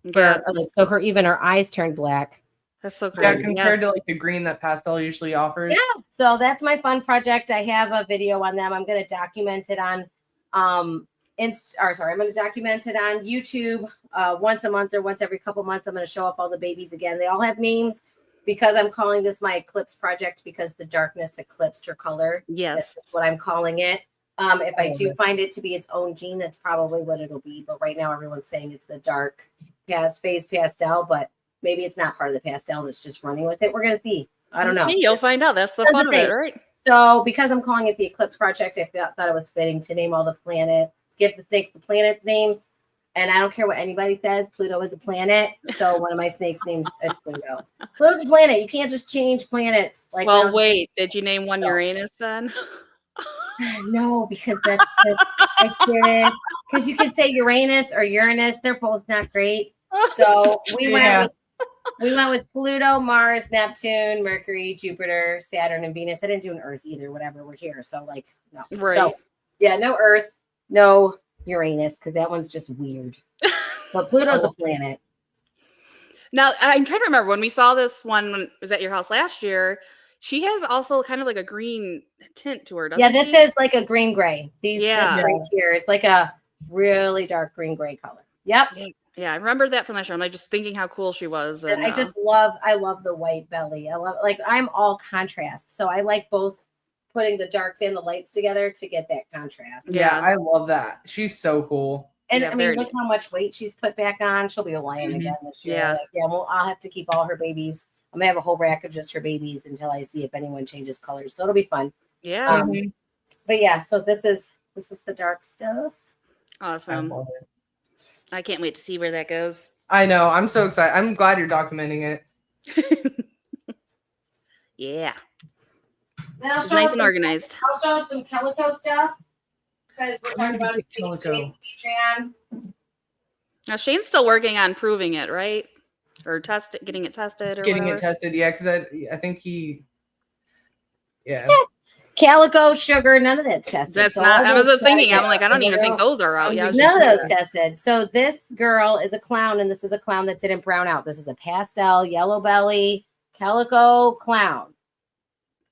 Yeah. So her eyes turned black. That's so Yeah, crazy. compared to the green that pastel usually offers. Yeah. So that's my fun project. I have a video on them. I'm going to document it on I'm going to document it on YouTube once a month or once every couple months. I'm going to show up all the babies again. They all have names because I'm calling this my Eclipse project because the darkness eclipsed her color. Yes. That's what I'm calling it. If I do find it to be its own gene, that's probably what it'll be. But right now, everyone's saying it's the dark phase pastel, but maybe it's not part of the pastel and it's just running with it. We're going to see. I don't know. You'll find out. That's the fun of it, right? So because I'm calling it the Eclipse Project, I thought it was fitting to name all the planets, give the snakes the planets names. And I don't care what anybody says, Pluto is a planet. So one of my snakes' names is Pluto. Pluto's a planet. You can't just change planets. Well, wait, did you name one Uranus then? No, because I didn't. Because you could say Uranus or Uranus. They're both not great. So we went with Pluto, Mars, Neptune, Mercury, Jupiter, Saturn, and Venus. I didn't do an Earth either. Whatever, we're here. So no. Right. So no Earth, no Uranus, because that one's just weird. But Pluto's a planet. Now I'm trying to remember when we saw this one when it was at your house last year. She has also kind of like a green tint to her, doesn't she? This is like a green gray. This right here is like a really dark green gray color. Yep. Yeah, I remember that from last year. I'm just thinking how cool she was. And, I love the white belly. I love I'm all contrast. So I like both putting the darks and the lights together to get that contrast. Yeah, I love that. She's so cool. And I mean, look how much weight she's put back on. She'll be a lion again this year. Well, I'll have to keep all her babies. I'm gonna have a whole rack of just her babies until I see if anyone changes colors. So it'll be fun. Yeah. But so this is the dark stuff. Awesome. I can't wait to see where that goes. I know. I'm so excited. I'm glad you're documenting it. Yeah. Then it's nice and organized. I'll show some calico stuff because we're talking about calico. Now Shane's still working on proving it, right? Or getting it tested, or getting whatever. it tested. Yeah, because I think he. Yeah. Calico, sugar, none of that's tested. That's not. I was thinking. I'm like, I don't even think those are out. None of those tested. So this girl is a clown, and this is a clown that didn't brown out. This is a pastel, yellow belly, calico clown.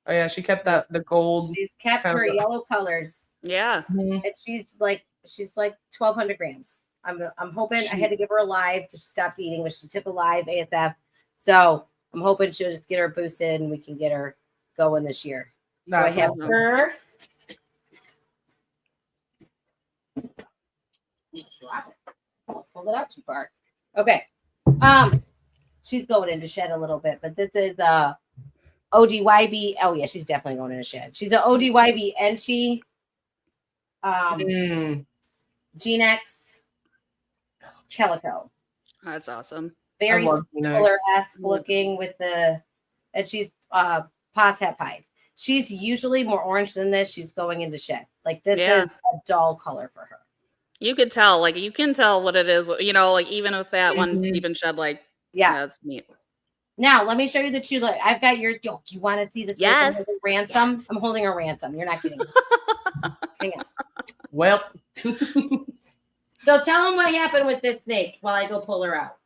Oh yeah, she kept the gold. She's kept her yellow colors. Yeah. And she's like 1,200 grams. I'm hoping. I had to give her a live because she stopped eating, but she took a live ASF. So I'm hoping she'll just get her boosted and we can get her going this year. That's so I have awesome. her. Almost pulled it out too far. Okay. She's going into shed a little bit, but this is ODYB. Oh yeah, she's definitely going into shed. She's an ODYB Enchi. Genex Calico. That's awesome. Very I love Genex. similar-esque looking with the, and she's pos hepide. She's usually more orange than this. She's going into shed. Like this is a dull color for her. You could tell, like you can tell what it is, you know, like even with that one even shed, like that's neat. Now let me show you the two. Look, I've got your yoke. You want to see this? Yes. Ransom. Yes. I'm holding a ransom. You're not kidding. Hang on. Well, So tell them what happened with this snake while I go pull her out.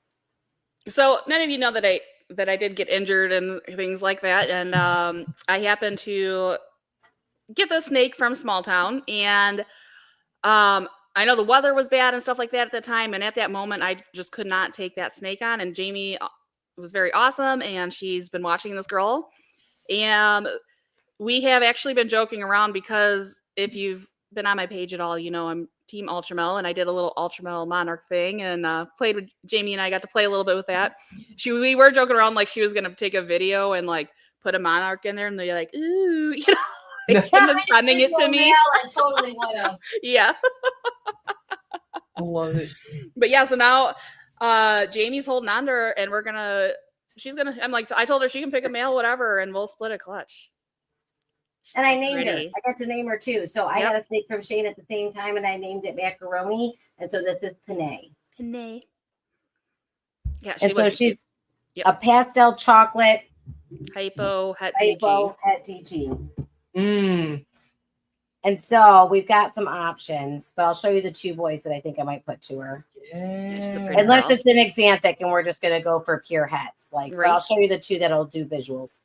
So many of you know that I did get injured and things like that, and I happened to get the snake from small town, and I know the weather was bad and stuff like that at the time, and at that moment I just could not take that snake on. And Jaime was very awesome, and she's been watching this girl, and we have actually been joking around because if you've been on my page at all, you know I'm Team Ultramel, and I did a little Ultramel Monarch thing and played with Jaime, and I got to play a little bit with that. We were joking around like she was gonna take a video and like put a Monarch in there, and they're like, ooh, you know, like, and then sending it to me. I totally would have. Yeah. I love it. But yeah, so now Jamie's holding on to her, and I'm like, I told her she can pick a male, whatever, and we'll split a clutch. And I named her. I got to name her too. So I got a snake from Shane at the same time, and I named it Macaroni. And so this is Panay. Panay. Yeah, and so she's a pastel chocolate hypo het DG. And so we've got some options, but I'll show you the two boys that I think I might put to her. Unless it's an Xanthic and we're just going to go for pure hets. Like, but I'll show you the two that'll do visuals.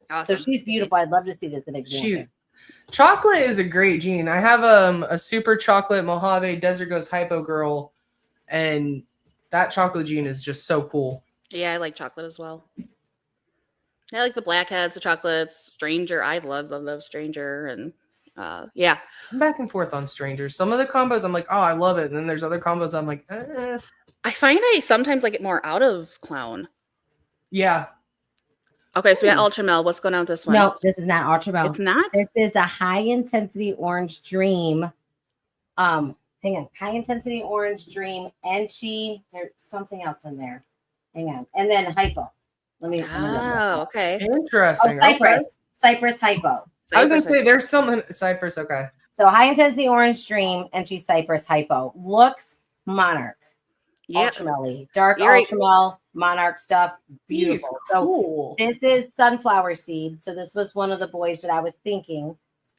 Awesome. So she's beautiful. I'd love to see this in Xanthic. Chocolate is a great gene. I have a super chocolate Mojave Desert Ghost Hypo girl, and that chocolate gene is just so cool. Yeah, I like chocolate as well. I like the blackheads, the chocolates, Stranger. I love Stranger, and yeah. I'm back and forth on Strangers. Some of the combos I'm like, oh, I love it, and then there's other combos I'm like, I find I sometimes like it more out of clown. Yeah. Okay, so we got Ultramel. What's going on with this one? No, this is not Ultramel. It's not? This is a high intensity orange dream. Hang on. High intensity orange dream. Enchi. There's something else in there. Hang on. And then hypo. Okay. Interesting. Cypress. Okay. Cypress hypo. I was gonna say there's something Cypress, okay. So high intensity orange dream, Enchi Cypress hypo. Looks Monarch. Ultramel-y. Dark Ultramel, Monarch stuff. Beautiful. So this is sunflower seed. So this was one of the boys that I was thinking.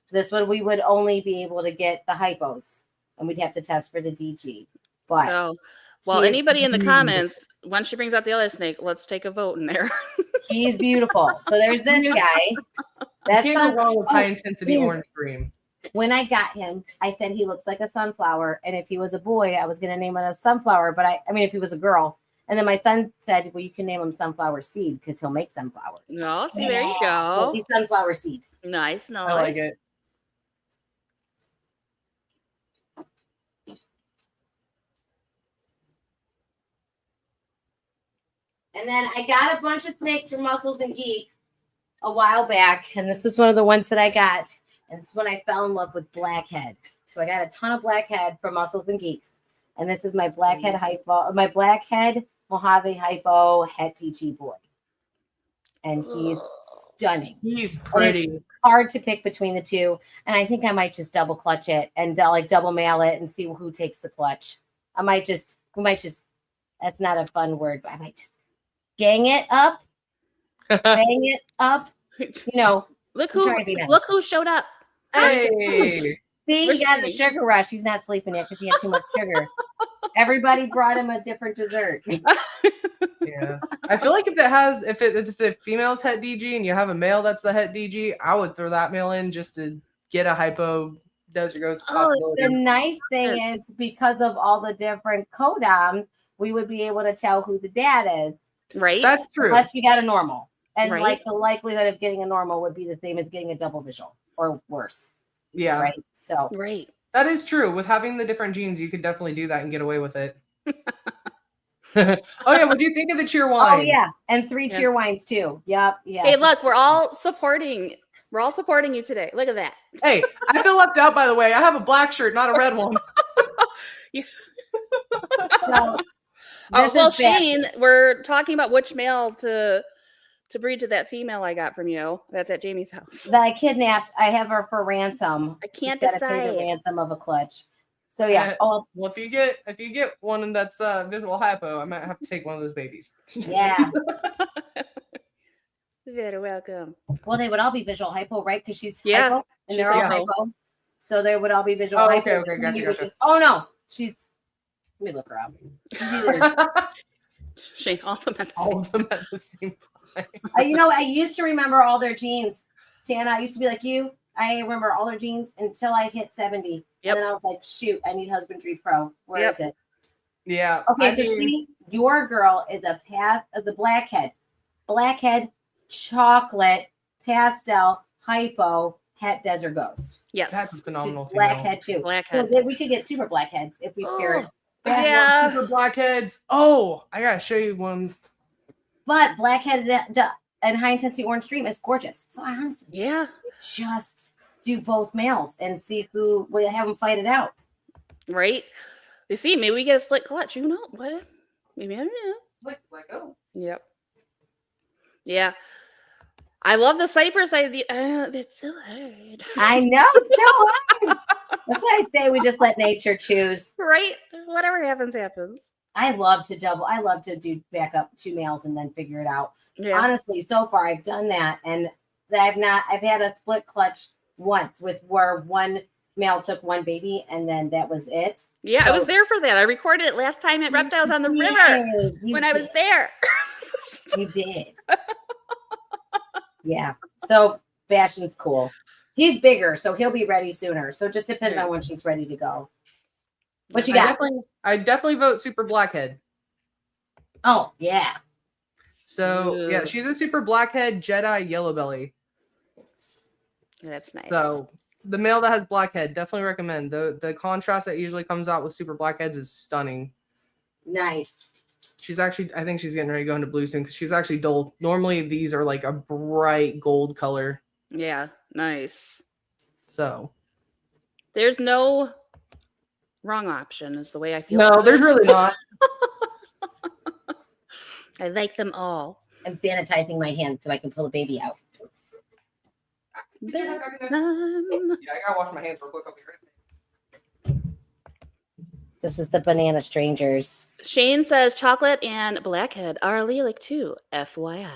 This one we would only be able to get the hypos, and we'd have to test for the DG. But so, well, anybody in the comments, once she brings out the other snake, let's take a vote in there. He's beautiful. So there's this guy. That's not wrong with high intensity orange dream. When I got him, I said he looks like a sunflower, and if he was a boy, I was going to name him a sunflower. But I mean, if he was a girl, and then my son said, "Well, you can name him sunflower seed because he'll make sunflowers." No, see, there you go. So he's sunflower seed. Nice. I like it. And then I got a bunch of snakes from Muscles and Geeks a while back, and this was one of the ones that I got. And this is when I fell in love with Blackhead. So I got a ton of Blackhead from Muscles and Geeks. And this is my Blackhead hypo, my Blackhead Mojave hypo het DG boy. And he's stunning. He's pretty. It's hard to pick between the two. And I think I might just double clutch it and like double mail it and see who takes the clutch. We might just, that's not a fun word, but I might just gang it up. Bang it up. You know, look who showed up. Hey. See, he got a sugar rush. He's not sleeping yet because he had too much sugar. Everybody brought him a different dessert. Yeah. I feel like if the female's het DG and you have a male that's the het DG, I would throw that male in just to get a hypo Desert Ghost The possibility. nice thing is because of all the different codoms, we would be able to tell who the dad is. Right. That's true. Unless we got a normal. And Right. like the likelihood of getting a normal would be the same as getting a double visual or worse. Yeah. Right. So Right. That is true. With having the different genes, you could definitely do that and get away with it. Oh yeah, what do you think of the cheer wine? Oh yeah. And 3 Yeah. cheer wines too. Yep. Yeah. Hey, look, we're all supporting you today. Look at that. Hey, I feel left out, by the way. I have a black shirt, not a red one. So, Oh, this well, is bad. Shane, we're talking about which male to breed to that female I got from you. That's at Jamie's house. That I kidnapped. I have her for ransom. I can't She's gotta pay the decide. ransom of a clutch. So yeah. Well, if you get one that's visual hypo, I might have to take one of those babies. Yeah. You're very welcome. Well, they would all be visual hypo, right? Because she's Yeah, hypo, and she's they're all hypo. hypo. So they would all be visual Oh, hypo. okay, and gotcha, you would gotcha. just- oh no, she's. Let me look her up. She's either- Shane, all of them at the All same of them at the same time. I used to remember all their genes. Tana, I used to be like you. I remember all their genes until I hit 70. Yep. And then I was like, shoot, I need Husbandry Pro. Where is it? Yeah. Okay, I so mean, see, your girl is a blackhead. Blackhead, chocolate, pastel, hypo, het desert ghost. Yes. that's a phenomenal. She's blackhead too. Blackhead. So then we could get super blackheads if we paired. Yeah. Super blackheads. Oh, I gotta show you one. But blackhead and high intensity orange dream is gorgeous. So I honestly Yeah. just do both males and see who will have them fight it out. Right. You see, maybe we get a split clutch. You know what? Maybe I don't know. Oh. Yep. Yeah. I love the Cypress idea. It's so hard. I know. It's so hard. That's why I say we just let nature choose. Right? Whatever happens, happens. I love to do back up 2 males and then figure it out. Yeah. Honestly, so far I've done that, and I've had a split clutch once with where one male took one baby and then that was it. Yeah, I So- was there for that. I recorded it last time at Reptiles on the River when I was there. You did. Yeah. So Bastion's cool. He's bigger, so he'll be ready sooner. So it just depends on when she's ready to go. What you got? I definitely vote super blackhead. Oh, yeah. So yeah, Ugh. she's a super blackhead Jedi yellow belly. That's nice. So the male that has blackhead, definitely recommend. The contrast that usually comes out with super blackheads is stunning. Nice. She's actually, I think she's getting ready to go into blue soon because she's actually dull. Normally these are like a bright gold color. Yeah, nice. So There's no wrong option, is the way I feel. no, about there's it. really not. I like them all. I'm sanitizing my hands so I can pull the baby out. Yeah, I gotta wash my hands real quick. I'll be right back. This is the Banana Strangers. Shane says chocolate and blackhead are allelic too. FYI.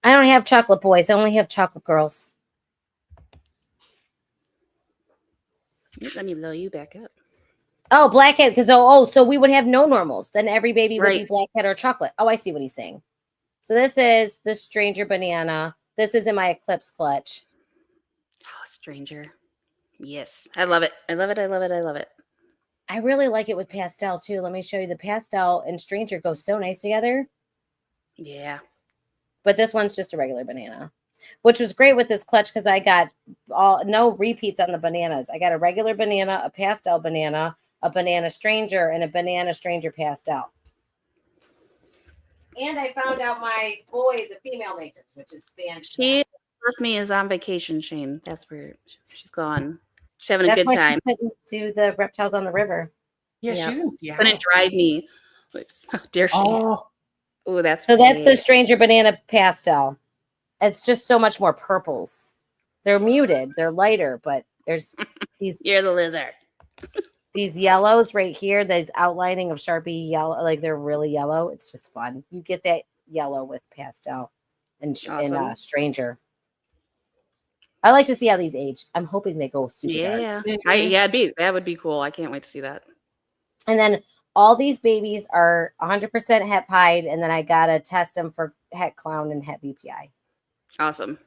I don't have chocolate boys. I only have chocolate girls. Let me blow you back up. Oh, blackhead. Because so we would have no normals. Then every baby would be Right. blackhead or chocolate. Oh, I see what he's saying. So this is the Stranger Banana. This is in my Eclipse clutch. Oh, stranger. Yes. I love it. I love it. I love it. I love it. I really like it with pastel too. Let me show you. The pastel and Stranger go so nice together. Yeah. But this one's just a regular banana, which was great with this clutch because I got no repeats on the bananas. I got a regular banana, a pastel banana, a banana stranger, and a banana stranger pastel. And I found out my boy is a female matrix, which is fantastic. She with me is on vacation, Shane. That's where she's gone. She's having a That's good why time. she couldn't do the Reptiles on the River. Yeah, Yeah. she's in Seattle. Couldn't drive me. Oops. How dare she? Oh, Oh, that's So that's the great. stranger banana pastel. It's just so much more purples. They're muted. They're lighter, but there's these You're the lizard. these yellows right here, these outlining of Sharpie yellow, like they're really yellow. It's just fun. You get that yellow with pastel and Awesome. stranger. I like to see how these age. I'm hoping they go super dark. Yeah. Mhm. That would be cool. I can't wait to see that. And then all these babies are 100% het pied, and then I gotta test them for het clown and het BPI. Awesome.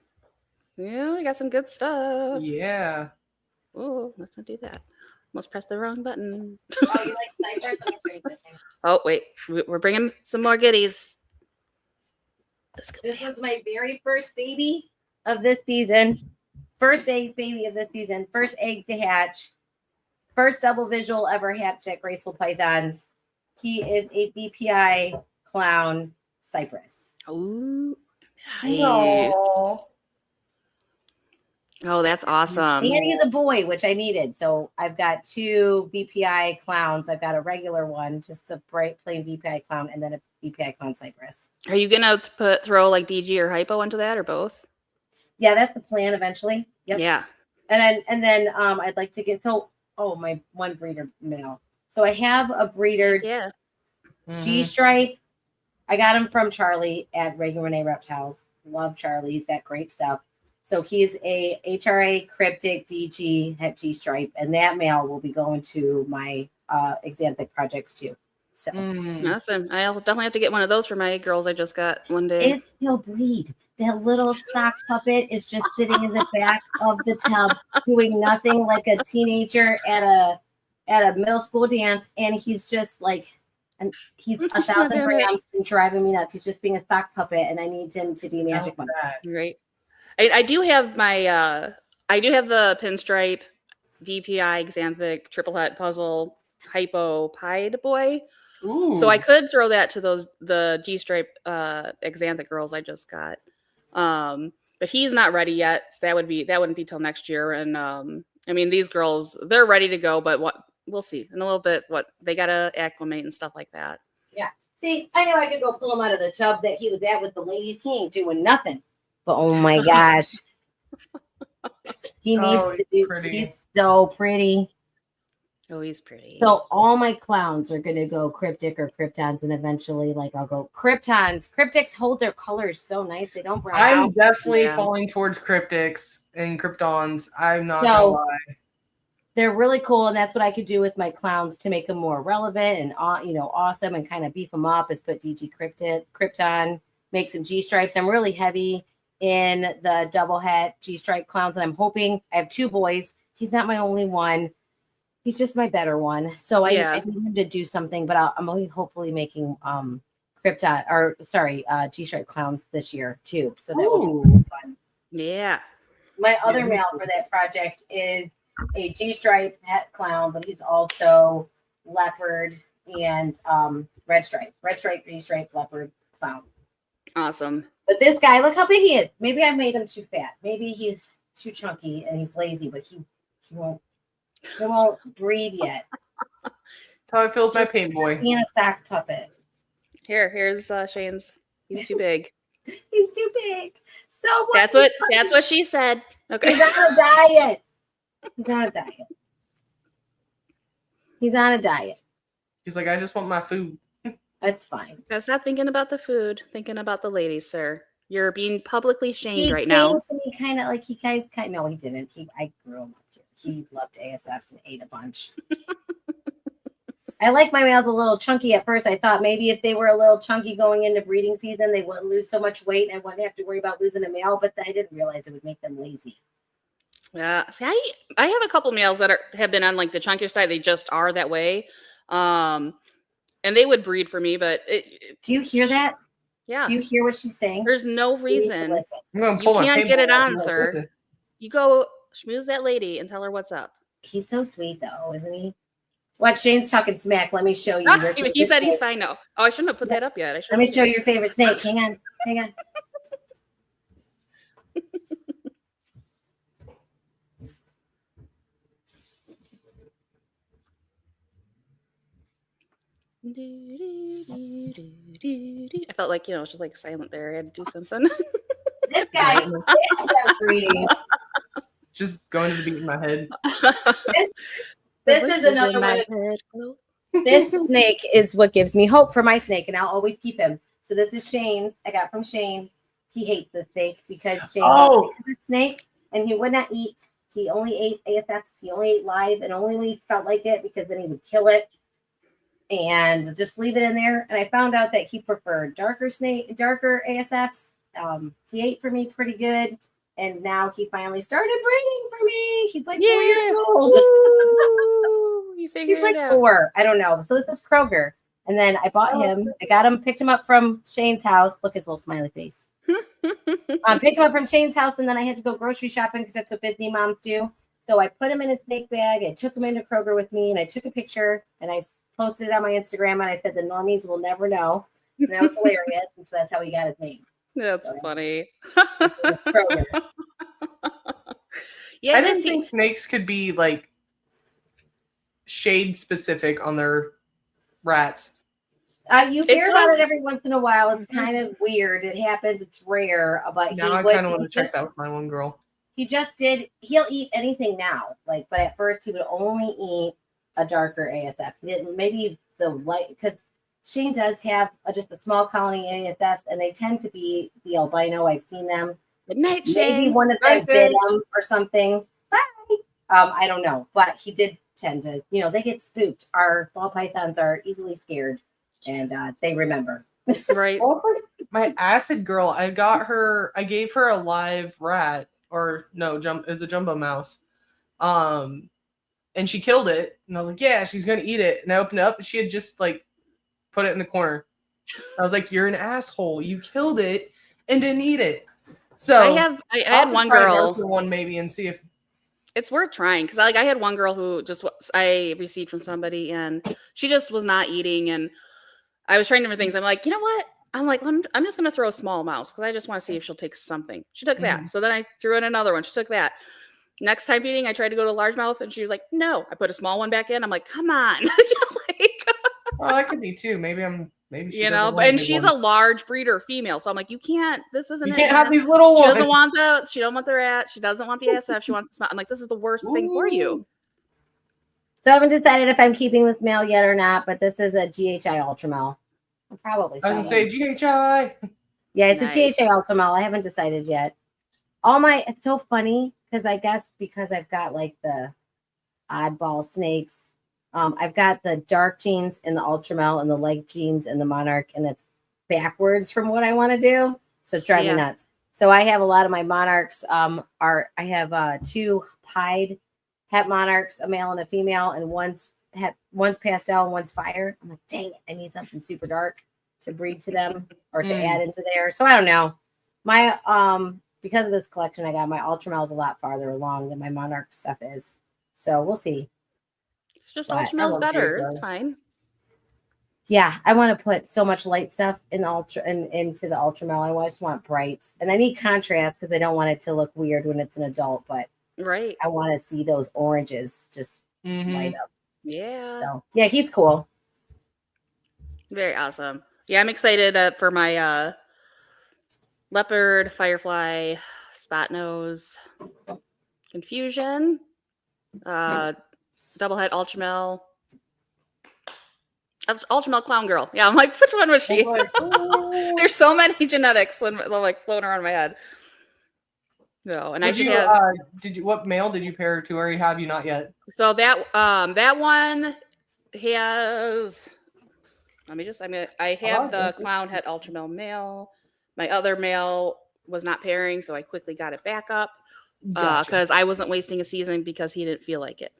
Yeah, we got some good stuff. yeah. Oh, let's not do that. Almost pressed the wrong button. Oh, you like Cypress? Let me show you this thing. Oh, wait. We're bringing some more goodies. This was my very first baby of this season. First egg baby of this season. First egg to hatch. First double visual ever hatched at Graceful Pythons. He is a BPI clown Cypress. Oh, nice. No. Oh, that's awesome. And he's a boy, which I needed. So I've got 2 BPI clowns. I've got a regular one, just a bright plain BPI clown, and then a BPI clown Cypress. Are you gonna throw like DG or hypo into that, or both? Yeah, that's the plan eventually. Yep. Yeah. And then I'd like to get my one breeder male. So I have a breeder Yeah. G stripe. I got him from Charlie at Reagan Renee Reptiles. Love Charlie. He's got great stuff. So he's a HRA cryptic DG at G stripe, and that male will be going to my Xanthic projects too. So Awesome. I'll definitely have to get one of those for my girls I just got one day. he'll breed. That little sock puppet is just sitting in the back of the tub doing nothing, like a teenager at a middle school dance, and he's just like, and he's 1,000 grams and driving me nuts. He's just being a sock puppet, and I need him to be Magic Mike. Right. I do have my I do have the pinstripe VPI Xanthic triple het puzzle hypo pied boy. Ooh. So I could throw that to the G stripe Xanthic girls I just got. But he's not ready yet. So that wouldn't be till next year. And I mean, these girls, they're ready to go, but we'll see in a little bit what they gotta acclimate and stuff like that. Yeah. See, I know I could go pull him out of the tub that he was at with the ladies. He ain't doing nothing. But oh my gosh. He needs to do pretty. He's so pretty. Oh, he's pretty. So all my clowns are gonna go cryptic or kryptons, and eventually, like, I'll go kryptons. Cryptics hold their colors so nice; they don't brown I'm out. definitely falling towards cryptics and kryptons. I'm not gonna lie. They're really cool, and that's what I could do with my clowns to make them more relevant and awesome, and kind of beef them up. Is put DG Krypton, make some G stripes. I'm really heavy in the double het G stripe clowns, and I'm hoping I have 2 boys. He's not my only one. He's just my better one. So I need him to do something, but I'm only hopefully making G stripe clowns this year too. So that will be fun. Yeah. My other male for that project is a G stripe het clown, but he's also leopard and red stripe, G stripe leopard clown. Awesome. But this guy, look how big he is. Maybe I made him too fat. Maybe he's too chunky and he's lazy, but he won't breed yet. That's how I feel with my paint boy. Being a sack puppet. Here's Shane's. He's too big. He's too big. So that's what she said. Okay. He's on a diet. He's on a diet. He's like, I just want my food. That's fine. Now stop thinking about the food. Thinking about the ladies, sir. You're being publicly shamed right now. He came to me kind of like no, he didn't. I grew him up here. He loved ASFs and ate a bunch. I like my males a little chunky at first. I thought maybe if they were a little chunky going into breeding season, they wouldn't lose so much weight and I wouldn't have to worry about losing a male, but I didn't realize it would make them lazy. Yeah. See, I have a couple males that have been on like the chunkier side. They just are that way. And they would breed for me, but do you hear that? Yeah. Do you hear what she's saying? There's no reason. You can't get it on, sir. Listen. You go schmooze that lady and tell her what's up. He's so sweet, though, isn't he? What? Shane's talking smack. Let me show you. He said he's fine now. Oh, I shouldn't have put that up yet. Let me show you your favorite snake. Hang on. I felt like, it's just like silent there. I had to do something. This guy is breeding. Just going to the beat in my head. This is another one. This snake is what gives me hope for my snake, and I'll always keep him. So this is Shane's. I got from Shane. He hates this snake because Shane hates the snake, and he would not eat. He only ate ASFs. He only ate live, and only when he felt like it, because then he would kill it and just leave it in there. And I found out that he preferred darker ASFs. He ate for me pretty good, And now he finally started breeding for me. He's like 4 Yeah. years old. Ooh, you figured He's like it out. 4. I don't know. So this is Kroger. And then I bought him. I got him, picked him up from Shane's house. Look, his little smiley face. Picked him up from Shane's house, and then I had to go grocery shopping because that's what Disney moms do. So I put him in a snake bag. I took him into Kroger with me, and I took a picture, and I posted it on my Instagram, and I said, the normies will never know. And that was hilarious. And so that's how he got his name. That's funny. It's Kroger. Yeah, I didn't think snakes could be like shade specific on their rats. You hear about does. it every once in a while. It's kind of weird. It happens. It's rare. But Now I kind of want to check that with my one girl. He just did. He'll eat anything now. But at first he would only eat a darker ASF. He didn't. Maybe the light, because Shane does have just a small colony ASFs, and they tend to be the albino. I've seen them. Good night, Maybe Shane. one of them bit him or something. Bye. I don't know, but he did tend to. They get spooked. Our ball pythons are easily scared. And they remember. Right. My acid girl, I gave her a live rat, or no, it was a jumbo mouse. And she killed it. And I was like, yeah, she's gonna eat it. And I opened it up and she had just like put it in the corner. I was like, you're an asshole. You killed it and didn't eat it. So I had one girl one maybe and see if it's worth trying, because I had one girl who I received from somebody, and she just was not eating, and I was trying different things. I'm like, you know what? I'm just gonna throw a small mouse because I just want to see if she'll take something. She took that. So then I threw in another one. She took that. Next time feeding, I tried to go to largemouth, and she was like, no. I put a small one back in. I'm like, come on. well, that could be too. Maybe she and she's a large breeder female, so I'm like, you can't. This isn't. You can't have these little ones. She doesn't want the. She don't want the rat. She doesn't want the ASF. She wants the smell. I'm like, this is the worst thing for you. So I haven't decided if I'm keeping this male yet or not, but this is a GHI Ultramel. I'll probably sell I was gonna say GHI. Yeah, it's Nice. a GHI Ultramel. I haven't decided yet. It's so funny because I guess because I've got like the oddball snakes. I've got the dark genes in the Ultramel and the light genes in the Monarch, and it's backwards from what I want to do. So it's driving me nuts. So I have a lot of my Monarchs. I have 2 pied het Monarchs, a male and a female, and one's pastel and one's fire. I'm like, dang it, I need something super dark to breed to them or to add into there. So I don't know. My because of this collection I got, my Ultramel is a lot farther along than my Monarch stuff is. So we'll see. It's just Ultramel's better. It's fine. Yeah, I want to put so much light stuff in into the Ultramel. I just want bright, and I need contrast because I don't want it to look weird when it's an adult. But right, I want to see those oranges just light up. Yeah. So yeah, he's cool. Very awesome. Yeah, I'm excited for my leopard, firefly, spot nose, confusion, double head Ultramel. Ultramel clown girl. Yeah, I'm like, which one was she? Like, there's so many genetics and they're like floating around my head. No, and what male did you pair her to, or have you not yet? So that one has. I have the clown head Ultramel male. My other male was not pairing, so I quickly got it back up because I wasn't wasting a season because he didn't feel like it.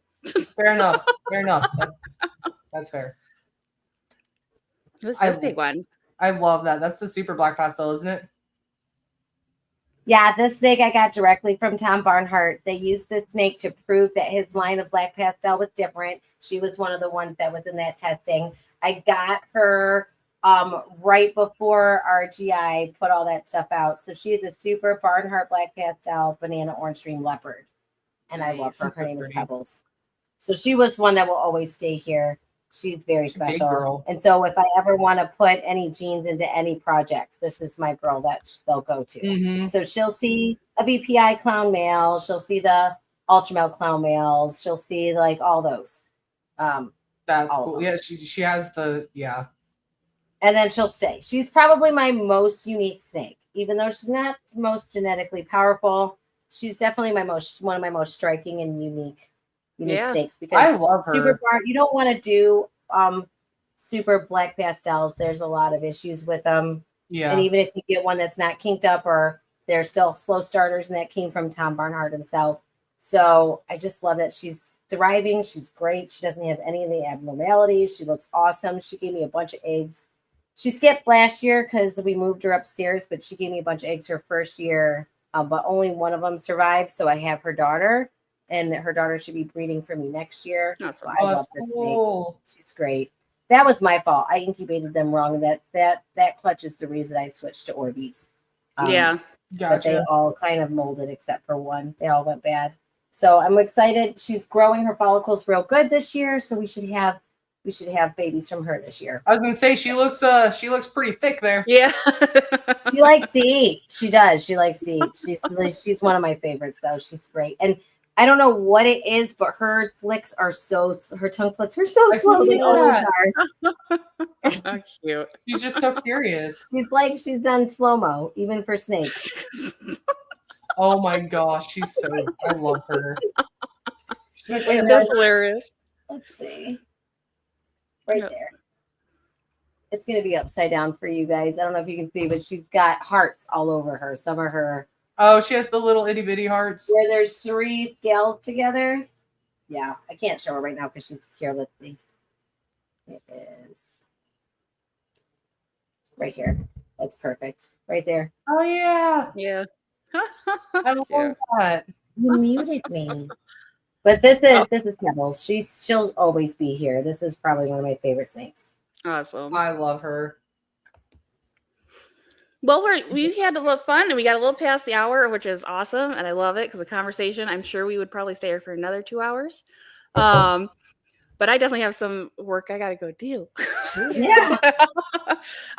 Fair enough. That's fair. It was this big one. I love that. That's the super black pastel, isn't it? Yeah, this snake I got directly from Tom Barnhart. They used this snake to prove that his line of black pastel was different. She was one of the ones that was in that testing. I got her right before RGI put all that stuff out. So she is a super Barnhart black pastel banana orange dream leopard. And I love her. Her name is Pebbles. So she was one that will always stay here. She's very special. Big girl. And so if I ever want to put any genes into any projects, this is my girl that they'll go to. Mm-hmm. So she'll see a VPI clown male. She'll see the Ultramel clown males. She'll see like all those. That's cool. Yeah, she has the, yeah. And then she'll stay. She's probably my most unique snake. Even though she's not most genetically powerful, she's definitely one of my most striking and unique snakes, because I love her. You don't want to do super black pastels. There's a lot of issues with them. Yeah. And even if you get one that's not kinked up or they're still slow starters, and that came from Tom Barnhart himself. So I just love that she's thriving. She's great. She doesn't have any of the abnormalities. She looks awesome. She gave me a bunch of eggs. She skipped last year because we moved her upstairs, but she gave me a bunch of eggs her first year, but only one of them survived. So I have her daughter, and her daughter should be breeding for me next year. Awesome. So I love this snake. She's great. That was my fault. I incubated them wrong. That clutch is the reason I switched to Orbeez. Yeah. But they all kind of molded except for one. They all went bad. So I'm excited. She's growing her follicles real good this year. So we should have babies from her this year. I was gonna say she looks pretty thick there. Yeah. She likes to eat. She does. She likes to eat. She's one of my favorites though. She's great. And I don't know what it is, but her tongue flicks are so slow. They always are. Oh, cute. She's just so curious. She's like she's done slow-mo, even for snakes. Oh my gosh, I love her. That's hilarious. Let's see. Right there. It's going to be upside down for you guys. I don't know if you can see, but she's got hearts all over her. Some of her. Oh, she has the little itty bitty hearts. Where there's 3 scales together. Yeah, I can't show her right now because she's here. Let's see. It is right here. That's perfect. Right there. Oh yeah. Yeah. I love that. You muted me. But this is Pebbles. She'll always be here. This is probably one of my favorite snakes. Awesome. I love her. Well, we had a little fun, and we got a little past the hour, which is awesome, and I love it because the conversation. I'm sure we would probably stay here for another 2 hours. But I definitely have some work I got to go do. Yeah.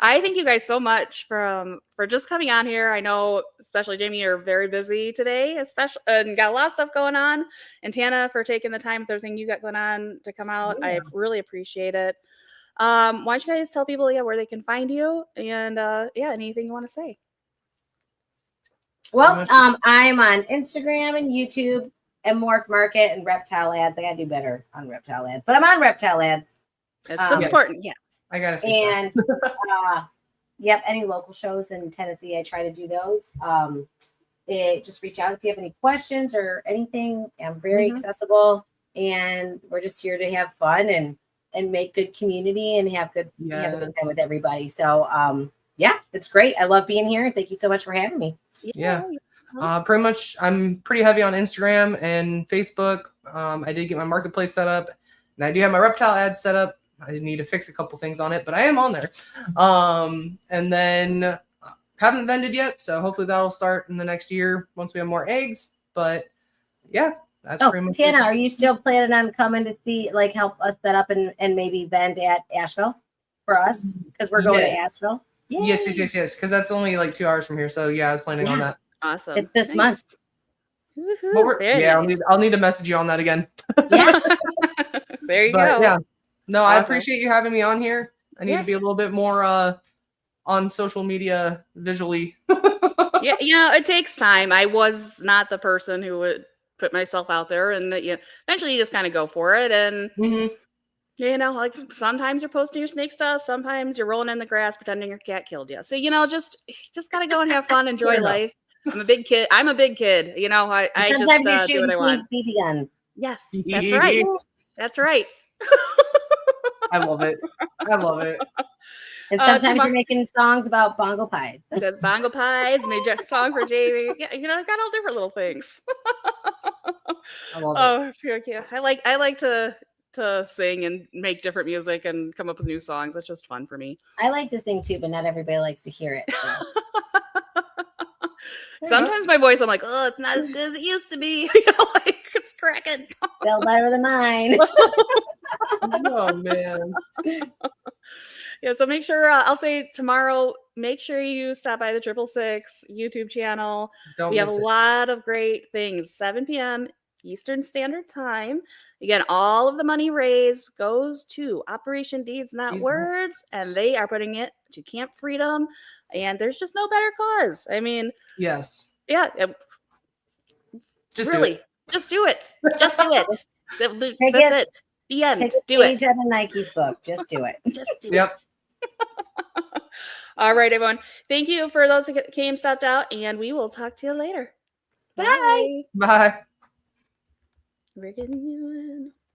I thank you guys so much for just coming on here. I know, especially Jamie, you're very busy today, especially and got a lot of stuff going on. And Tana for taking the time with everything you got going on to come out. Yeah. I really appreciate it. Why don't you guys tell people where they can find you and anything you want to say? Well, I'm on Instagram and YouTube and Morph Market and Reptile Ads. I gotta do better on Reptile Ads, but I'm on Reptile Ads. It's important, yes. I gotta fix that. Yep, any local shows in Tennessee, I try to do those. Just reach out if you have any questions or anything. I'm very accessible, and we're just here to have fun and make good community and have a good time with everybody. So it's great. I love being here. Thank you so much for having me. Yeah. Pretty much I'm pretty heavy on Instagram and Facebook. I did get my marketplace set up, and I do have my reptile ads set up. I need to fix a couple things on it, but I am on there. And then haven't vended yet, so hopefully that'll start in the next year once we have more eggs. But yeah, that's pretty much Tana, are you still planning on coming to see, help us set up and maybe vend at Asheville for us? Because we're going to Asheville. Yay. Yes. Because that's only 2 hours from here. So yeah, I was planning on that. Awesome. It's this month. But I'll need to message you on that again. Yeah. There you go. Yeah. No, awesome. I appreciate you having me on here. I need to be a little bit more on social media visually. Yeah, it takes time. I was not the person who would put myself out there, and eventually you just kind of go for it. And sometimes you're posting your snake stuff, sometimes you're rolling in the grass pretending your cat killed you. So just gotta go and have fun, enjoy life. I'm a big kid. I just do what I want. BB guns. Yes, that's right. That's right. I love it. And sometimes you're making songs about bongo pies. There's bongo pies, made a song for Jamie. Yeah, I've got all different little things. I love it. Yeah. I like to sing and make different music and come up with new songs. That's just fun for me. I like to sing too, but not everybody likes to hear it. So. Sometimes my voice, I'm like, oh, it's not as good as it used to be. It's cracking. Still better than mine. Oh man. Yeah, so make sure I'll say tomorrow, make sure you stop by the 666 YouTube channel. We have a lot of great things. 7 p.m. Eastern Standard Time. Again, all of the money raised goes to Operation Deeds Not Words, and they are putting it to Camp Freedom. And there's just no better cause. I mean, yes. Yeah. Just really, do it. just do it. Just do it. That's it. The end. Take do a page out of Nike's book. Just do it. Just do it. All right, everyone. Thank you for those that came, stopped out, and we will talk to you later. Bye. Bye. We're getting you in.